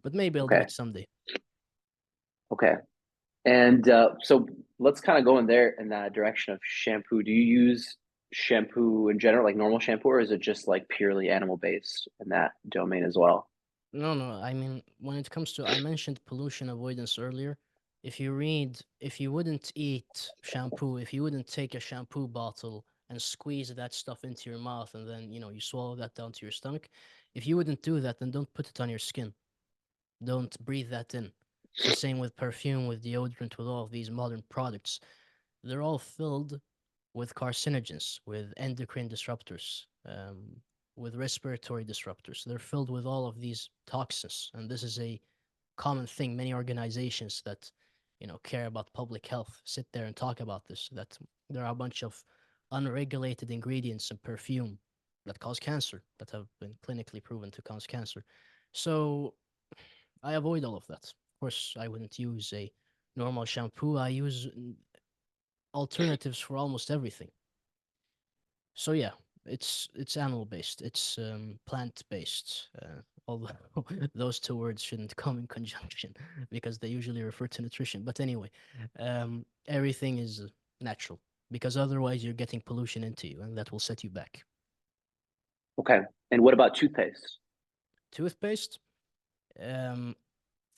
But maybe I'll do okay, it someday. okay. And so let's kind of go in there in that direction of shampoo. Do you use shampoo in general, like normal shampoo, or is it just like purely animal based in that domain as well? No, no. I mean, when it comes to, I mentioned pollution avoidance earlier. If you wouldn't eat shampoo, if you wouldn't take a shampoo bottle and squeeze that stuff into your mouth and then, you swallow that down to your stomach, if you wouldn't do that, then don't put it on your skin. Don't breathe that in. It's the same with perfume, with deodorant, with all of these modern products. They're all filled with carcinogens, with endocrine disruptors, with respiratory disruptors. They're filled with all of these toxins, and this is a common thing. Many organizations that care about public health sit there and talk about this. That there are a bunch of unregulated ingredients in perfume that cause cancer, that have been clinically proven to cause cancer. So I avoid all of that. Of course, I wouldn't use a normal shampoo. I use alternatives for almost everything. So yeah, it's animal based. It's plant based. Although those two words shouldn't come in conjunction because they usually refer to nutrition. But anyway, everything is natural because otherwise you're getting pollution into you, and that will set you back. Okay. And what about toothpaste? Toothpaste. Um,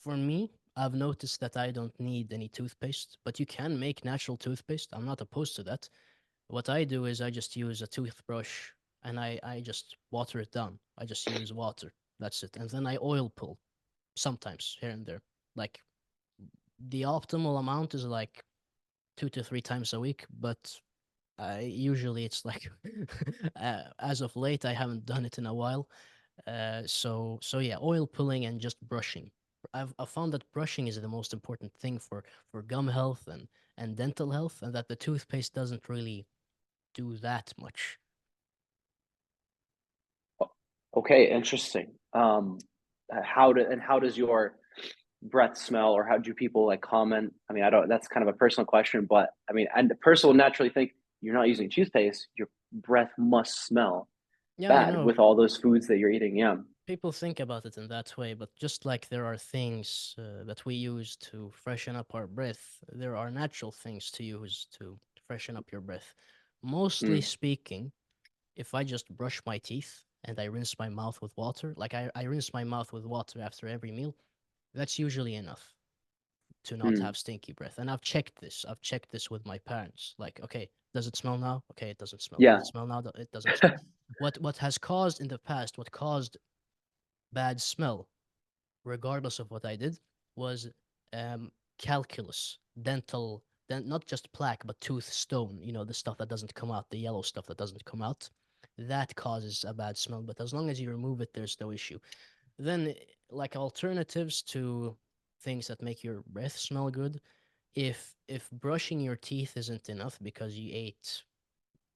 for me, I've noticed that I don't need any toothpaste, but you can make natural toothpaste. I'm not opposed to that. What I do is I just use a toothbrush and I just water it down. I just use water. That's it. And then I oil pull sometimes here and there. Like the optimal amount is like 2 to 3 times a week, but usually it's like as of late I haven't done it in a while. So yeah, oil pulling and just brushing. I've found that brushing is the most important thing for gum health and dental health, and that the toothpaste doesn't really do that much. Okay, interesting. How does your breath smell, or how do people like comment? I mean, I don't. That's kind of a personal question, but I mean, and the person will naturally think you're not using toothpaste. Your breath must smell Yeah, I bad know with all those foods that you're eating. Yeah. people think about it in that way, but just like there are things that we use to freshen up our breath, there are natural things to use to freshen up your breath. Mostly Mm, speaking, if I just brush my teeth and I rinse my mouth with water, like I rinse my mouth with water after every meal, that's usually enough to not mm, have stinky breath. And I've checked this. I've checked this with my parents. Like, okay, does it smell now? Okay, it doesn't smell. Does yeah. it smell now? It doesn't smell. What has caused in the past, what caused bad smell, regardless of what I did, was calculus, not just plaque, but tooth stone. The stuff that doesn't come out, the yellow stuff that doesn't come out. That causes a bad smell. But as long as you remove it, there's no issue. Then, like alternatives to things that make your breath smell good, if brushing your teeth isn't enough because you ate,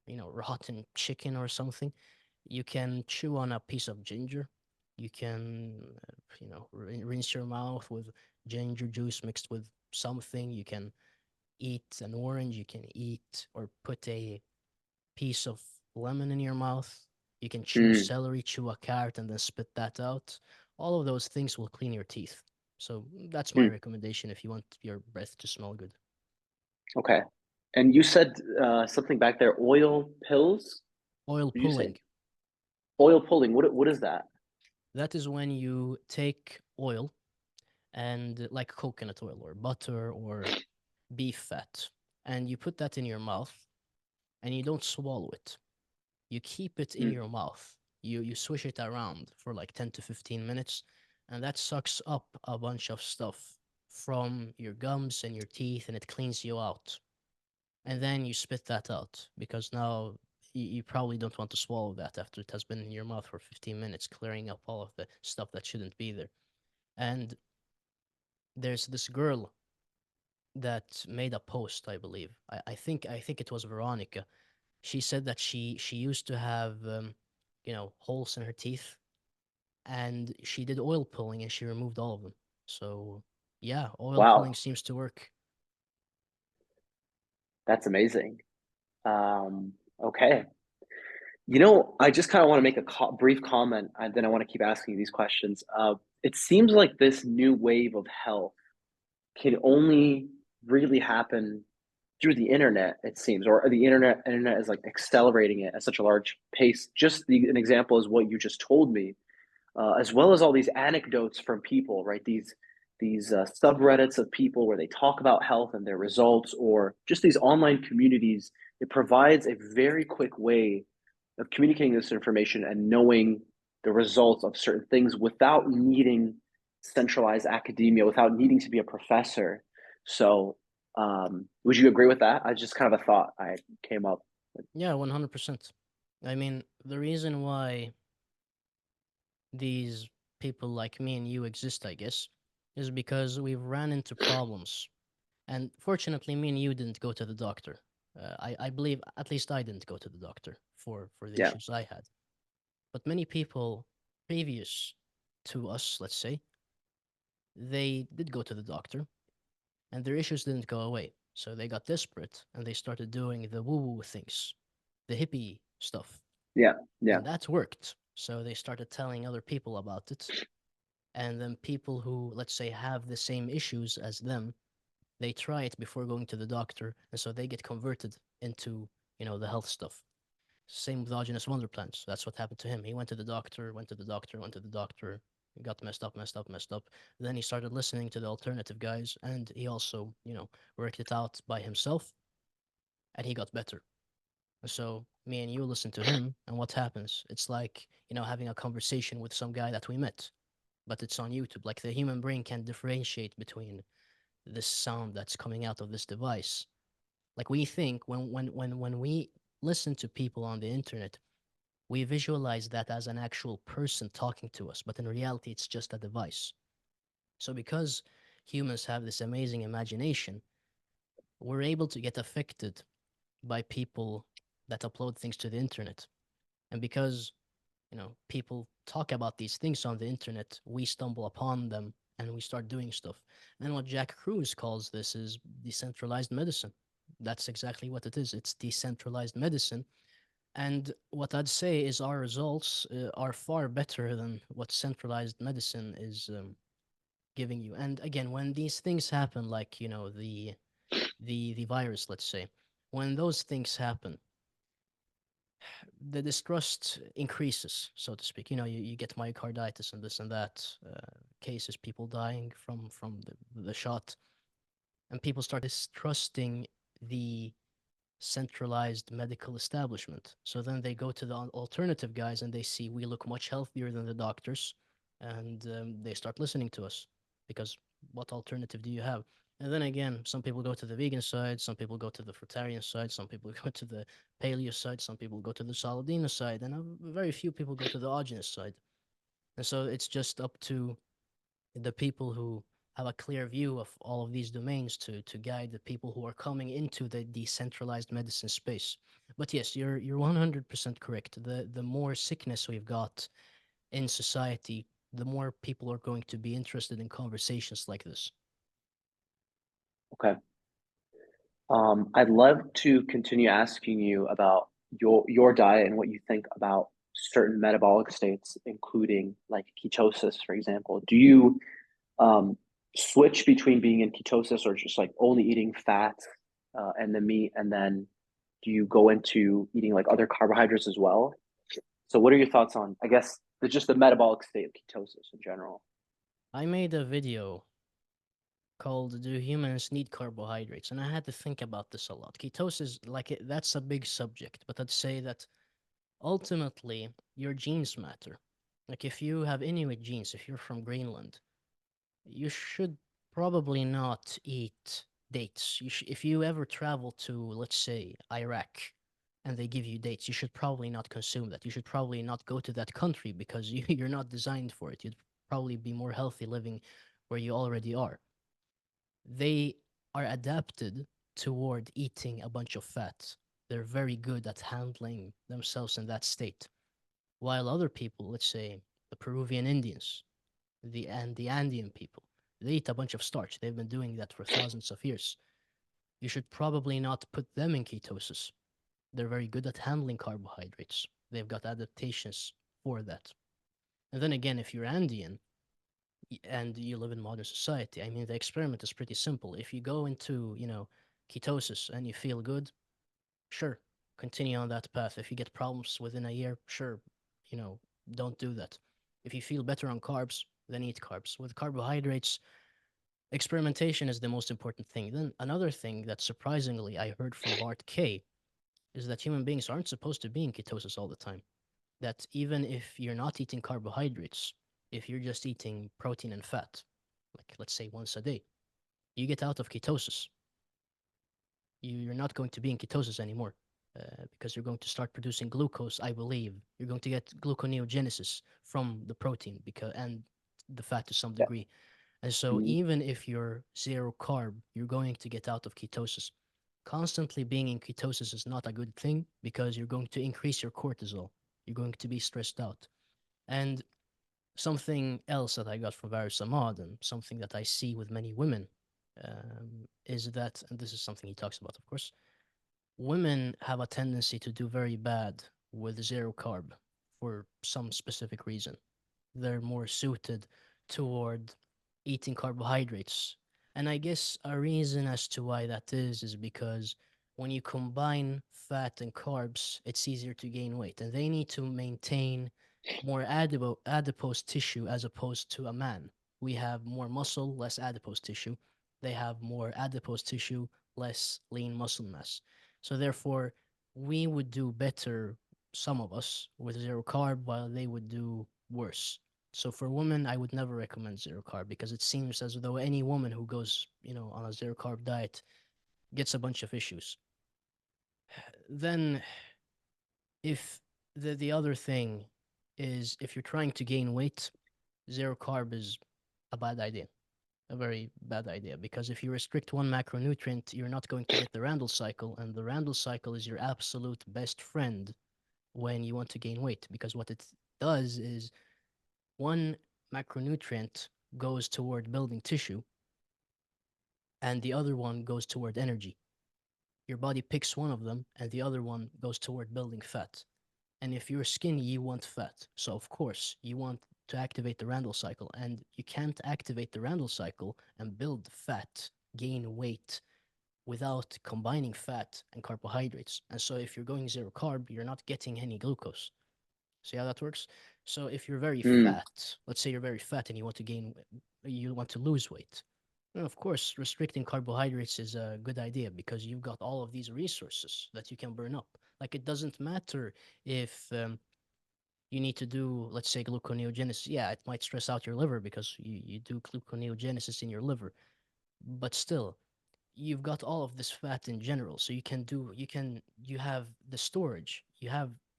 rotten chicken or something, you can chew on a piece of ginger. You can, rinse your mouth with ginger juice mixed with something. You can eat an orange. You can eat or put a piece of lemon in your mouth. You can chew Mm, celery, chew a carrot, and then spit that out. All of those things will clean your teeth. So that's my mm, recommendation if you want your breath to smell good. okay. And you said something back there, oil pills? Oil Did you say pulling. oil pulling? What is that? That is when you take oil and like coconut oil or butter or beef fat, and you put that in your mouth and you don't swallow it. You keep it in Mm, your mouth. You swish it around for like 10 to 15 minutes, and that sucks up a bunch of stuff from your gums and your teeth, and it cleans you out. And then you spit that out because now you probably don't want to swallow that after it has been in your mouth for 15 minutes, clearing up all of the stuff that shouldn't be there. And there's this girl that made a post, I believe. I think it was Veronica. She said that she used to have holes in her teeth, and she did oil pulling and she removed all of them. So yeah, oil pulling wow, seems to work. that's amazing. Okay. You know, I just kind of want to make a brief comment, and then I want to keep asking you these questions. It seems like this new wave of health can only really happen through the internet, it seems, or the internet is like accelerating it at such a large pace. Just an example is what you just told me, as well as all these anecdotes from people, right? These subreddits of people where they talk about health and their results, or just these online communities. It provides a very quick way of communicating this information and knowing the results of certain things without needing centralized academia, without needing to be a professor. So, would you agree with that? I just kind of a thought I came up with. Yeah, 100%. I mean, the reason why these people like me and you exist, I guess, is because we've ran into problems. And fortunately, me and you didn't go to the doctor. I believe, at least I didn't go to the doctor for the Yeah, issues I had. But many people previous to us, let's say, they did go to the doctor and their issues didn't go away. So they got desperate and they started doing the woo woo things, the hippie stuff. yeah, yeah. And that worked. So they started telling other people about it. And then people who, let's say, have the same issues as them, they try it before going to the doctor. And so they get converted into, the health stuff. Same with Aajonus Vonderplanitz. That's what happened to him. He went to the doctor, went to the doctor, went to the doctor, got messed up, messed up, messed up. Then he started listening to the alternative guys, and he also, worked it out by himself, and he got better. So me and you listen to him, and what happens? It's like, having a conversation with some guy that we met, but it's on YouTube. Like the human brain can differentiate between this sound that's coming out of this device. Like we think when we listen to people on the internet, we visualize that as an actual person talking to us, but in reality, it's just a device. So, because humans have this amazing imagination, we're able to get affected by people that upload things to the internet. And because, people talk about these things on the internet, we stumble upon them and we start doing stuff. And what Jack Kruse calls this is decentralized medicine. That's exactly what it is. It's decentralized medicine. And what I'd say is our results are far better than what centralized medicine is giving you. And again, when these things happen, like the virus, let's say, when those things happen, the distrust increases, so to speak. You get myocarditis and this and that, cases, people dying from the shot, and people start distrusting the centralized medical establishment. So then they go to the alternative guys and they see we look much healthier than the doctors, and they start listening to us because what alternative do you have? And then again, some people go to the vegan side, some people go to the fruitarian side, some people go to the paleo side, some people go to the Saladino side, and very few people go to the Aajonus side. And so it's just up to the people who have a clear view of all of these domains to guide the people who are coming into the decentralized medicine space. But yes, you're 100% correct. The more sickness we've got in society, the more people are going to be interested in conversations like this. Okay. I'd love to continue asking you about your diet and what you think about certain metabolic states, including like ketosis, for example? Do you um, switch between being in ketosis or just like only eating fat and the meat, and then do you go into eating like other carbohydrates as well? So, what are your thoughts on, I guess, just the metabolic state of ketosis in general? I made a video called "Do Humans Need Carbohydrates?" and I had to think about this a lot. Ketosis, like that's a big subject, but I'd say that ultimately your genes matter. Like if you have Inuit genes, if you're from Greenland, you should probably not eat dates. If you ever travel to, let's say, Iraq, and they give you dates, you should probably not consume that. You should probably not go to that country because you're not designed for it. You'd probably be more healthy living where you already are. They are adapted toward eating a bunch of fats. They're very good at handling themselves in that state. While other people, let's say the Peruvian Indians, the Andean people, they eat a bunch of starch. They've been doing that for thousands of years. You should probably not put them in ketosis. They're very good at handling carbohydrates. They've got adaptations for that. And then again, if you're Andean and you live in modern society, I mean, the experiment is pretty simple. If you go into, ketosis and you feel good, sure, continue on that path. If you get problems within a year, sure, you know, don't do that. If you feel better on carbs, then eat carbs. With carbohydrates, experimentation is the most important thing. Then another thing that surprisingly I heard from Bart K is that human beings aren't supposed to be in ketosis all the time. That even if you're not eating carbohydrates, if you're just eating protein and fat, like let's say once a day, you get out of ketosis. You're not going to be in ketosis anymore because you're going to start producing glucose, I believe. You're going to get gluconeogenesis from the protein because and the fat to some Yeah. degree. And so Mhm. even if you're zero carb, you're going to get out of ketosis. Constantly being in ketosis is not a good thing because you're going to increase your cortisol. You're going to be stressed out. And something else that I got from Varus Ahmad and something that I see with many women is that, and this is something he talks about, of course, women have a tendency to do very bad with zero carb for some specific reason. They're more suited toward eating carbohydrates. And I guess a reason as to why that is because when you combine fat and carbs, it's easier to gain weight. And they need to maintain more adipose tissue as opposed to a man. We have more muscle, less adipose tissue. They have more adipose tissue, less lean muscle mass. So therefore, we would do better, some of us, with zero carb, while they would do worse. So for women, I would never recommend zero carb because it seems as though any woman who goes, on a zero carb diet gets a bunch of issues. Then if the other thing is if you're trying to gain weight, zero carb is a bad idea. A very bad idea because if you restrict one macronutrient, you're not going to get the Randall cycle, and the Randall cycle is your absolute best friend when you want to gain weight because what it does is one macronutrient goes toward building tissue and the other one goes toward energy. Your body picks one of them and the other one goes toward building fat. And if you're skinny, you want fat. So, of course, you want to activate the Randall cycle. And you can't activate the Randall cycle and build fat, gain weight without combining fat and carbohydrates. And so, if you're going zero carb, you're not getting any glucose. See how that works? So if you're very Mm, fat, let's say you're very fat and you want to lose weight. Well, of course, restricting carbohydrates is a good idea because you've got all of these resources that you can burn up. Like it doesn't matter if you need to do, let's say, gluconeogenesis. Yeah, it might stress out your liver because you do gluconeogenesis in your liver, but still, you've got all of this fat in general so you have the storage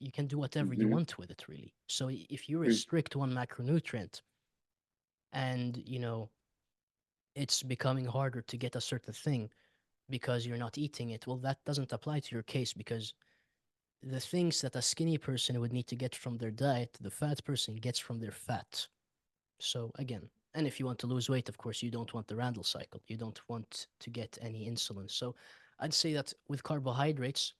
you can do whatever you mhm, want with it really. So if you mm, restrict one macronutrient and it's becoming harder to get a certain thing because you're not eating it, well, that doesn't apply to your case because the things that a skinny person would need to get from their diet the fat person gets from their fat. So again, and if you want to lose weight, of course, you don't want the Randall cycle. You don't want to get any insulin. So I'd say that with carbohydrates,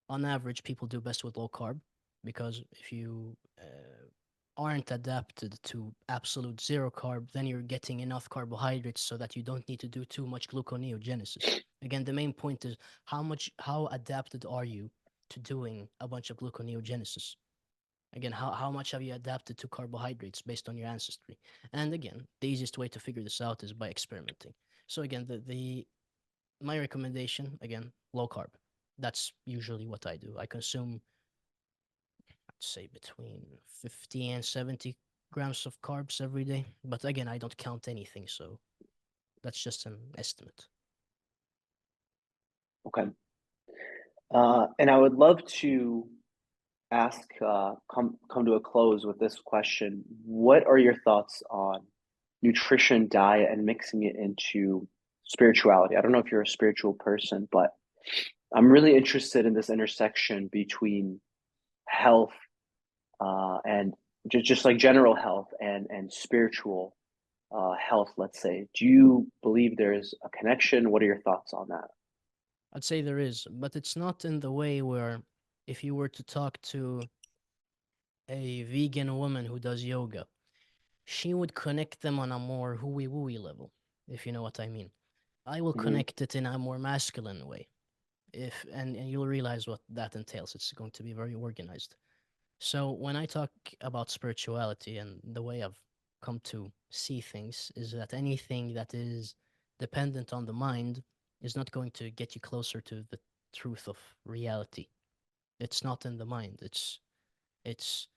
on average, people do best with low carb. because if you aren't adapted to absolute zero carb, then you're getting enough carbohydrates so that you don't need to do too much gluconeogenesis. Again, the main point is how adapted are you to doing a bunch of gluconeogenesis? Again, how much have you adapted to carbohydrates based on your ancestry? And again, the easiest way to figure this out is by experimenting. So again, the my recommendation, again, low carb. That's usually what I do. I consume, I'd say, between 50 and 70 grams of carbs every day. But again, I don't count anything, so that's just an estimate. Okay. And I would love to ask, come to a close with this question. What are your thoughts on nutrition, diet, and mixing it into spirituality? I don't know if you're a spiritual person, but I'm really interested in this intersection between health and just like general health and spiritual health, let's say. Do you believe there's a connection? What are your thoughts on that? I'd say there is, but it's not in the way where if you were to talk to a vegan woman who does yoga, she would connect them on a more hooey wooey level, if you know what I mean. I will Hmm. connect it in a more masculine way. If and you'll realize what that entails. It's going to be very organized. So when I talk about spirituality and the way I've come to see things is that anything that is dependent on the mind is not going to get you closer to the truth of reality. It's not in the mind. It's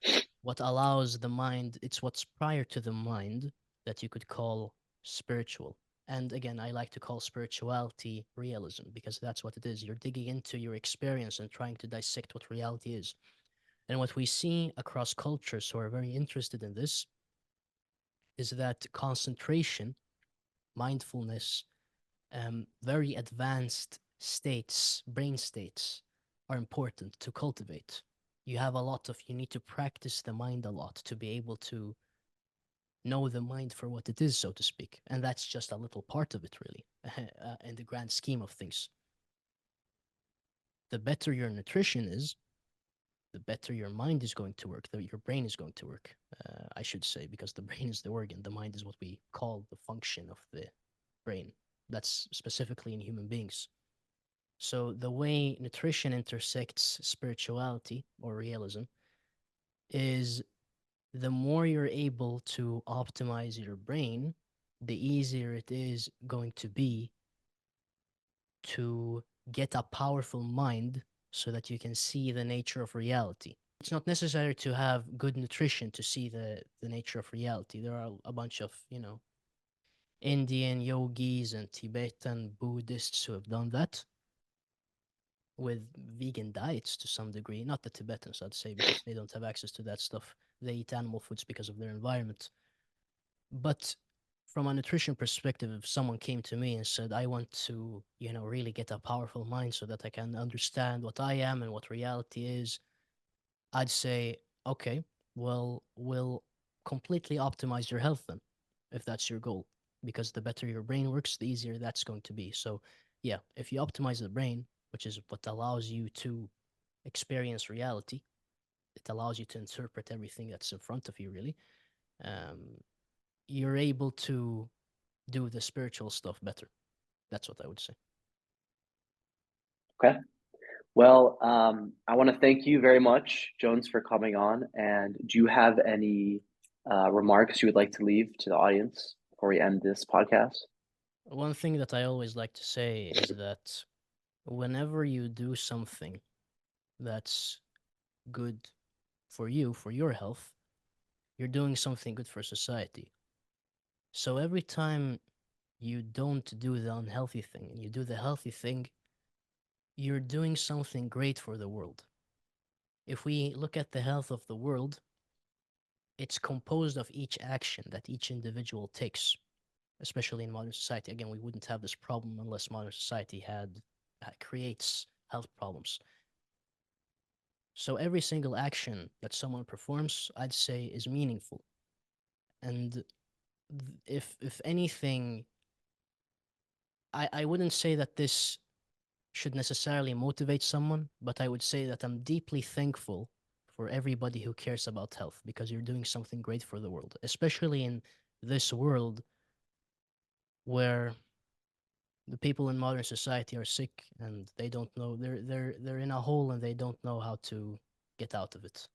what allows the mind, it's what's prior to the mind that you could call spiritual. And again, I like to call spirituality realism because that's what it is. You're digging into your experience and trying to dissect what reality is. And what we see across cultures who are very interested in this is that concentration, mindfulness, very advanced states, brain states, are important to cultivate. You need to practice the mind a lot to be able to know the mind for what it is, so to speak. And that's just a little part of it, really, in the grand scheme of things. The better your nutrition is, the better your mind is going to work, your brain is going to work, I should say, because the brain is the organ, the mind is what we call the function of the brain. That's specifically in human beings. So the way nutrition intersects spirituality or realism is the more you're able to optimize your brain, the easier it is going to be to get a powerful mind so that you can see the nature of reality. It's not necessary to have good nutrition to see the nature of reality. There are a bunch of, Indian yogis and Tibetan Buddhists who have done that with vegan diets to some degree. Not the Tibetans, I'd say, because they don't have access to that stuff. They eat animal foods because of their environment. But from a nutrition perspective, if someone came to me and said, I want to, really get a powerful mind so that I can understand what I am and what reality is, I'd say, okay, well, we'll completely optimize your health then, if that's your goal. Because the better your brain works, the easier that's going to be. So, yeah, if you optimize the brain, which is what allows you to experience reality, it allows you to interpret everything that's in front of you, really. Um, you're able to do the spiritual stuff better. That's what I would say. Okay. Well, I want to thank you very much, Jones, for coming on. And do you have any remarks you would like to leave to the audience before we end this podcast? One thing that I always like to say is that whenever you do something that's good for you, for your health, you're doing something good for society. So every time you don't do the unhealthy thing and you do the healthy thing, you're doing something great for the world. If we look at the health of the world, it's composed of each action that each individual takes, especially in modern society. Again, we wouldn't have this problem unless modern society creates health problems. So every single action that someone performs, I'd say, is meaningful. And if anything, I wouldn't say that this should necessarily motivate someone, but I would say that I'm deeply thankful for everybody who cares about health, because you're doing something great for the world, especially in this world where the people in modern society are sick and they don't know, they're in a hole and they don't know how to get out of it.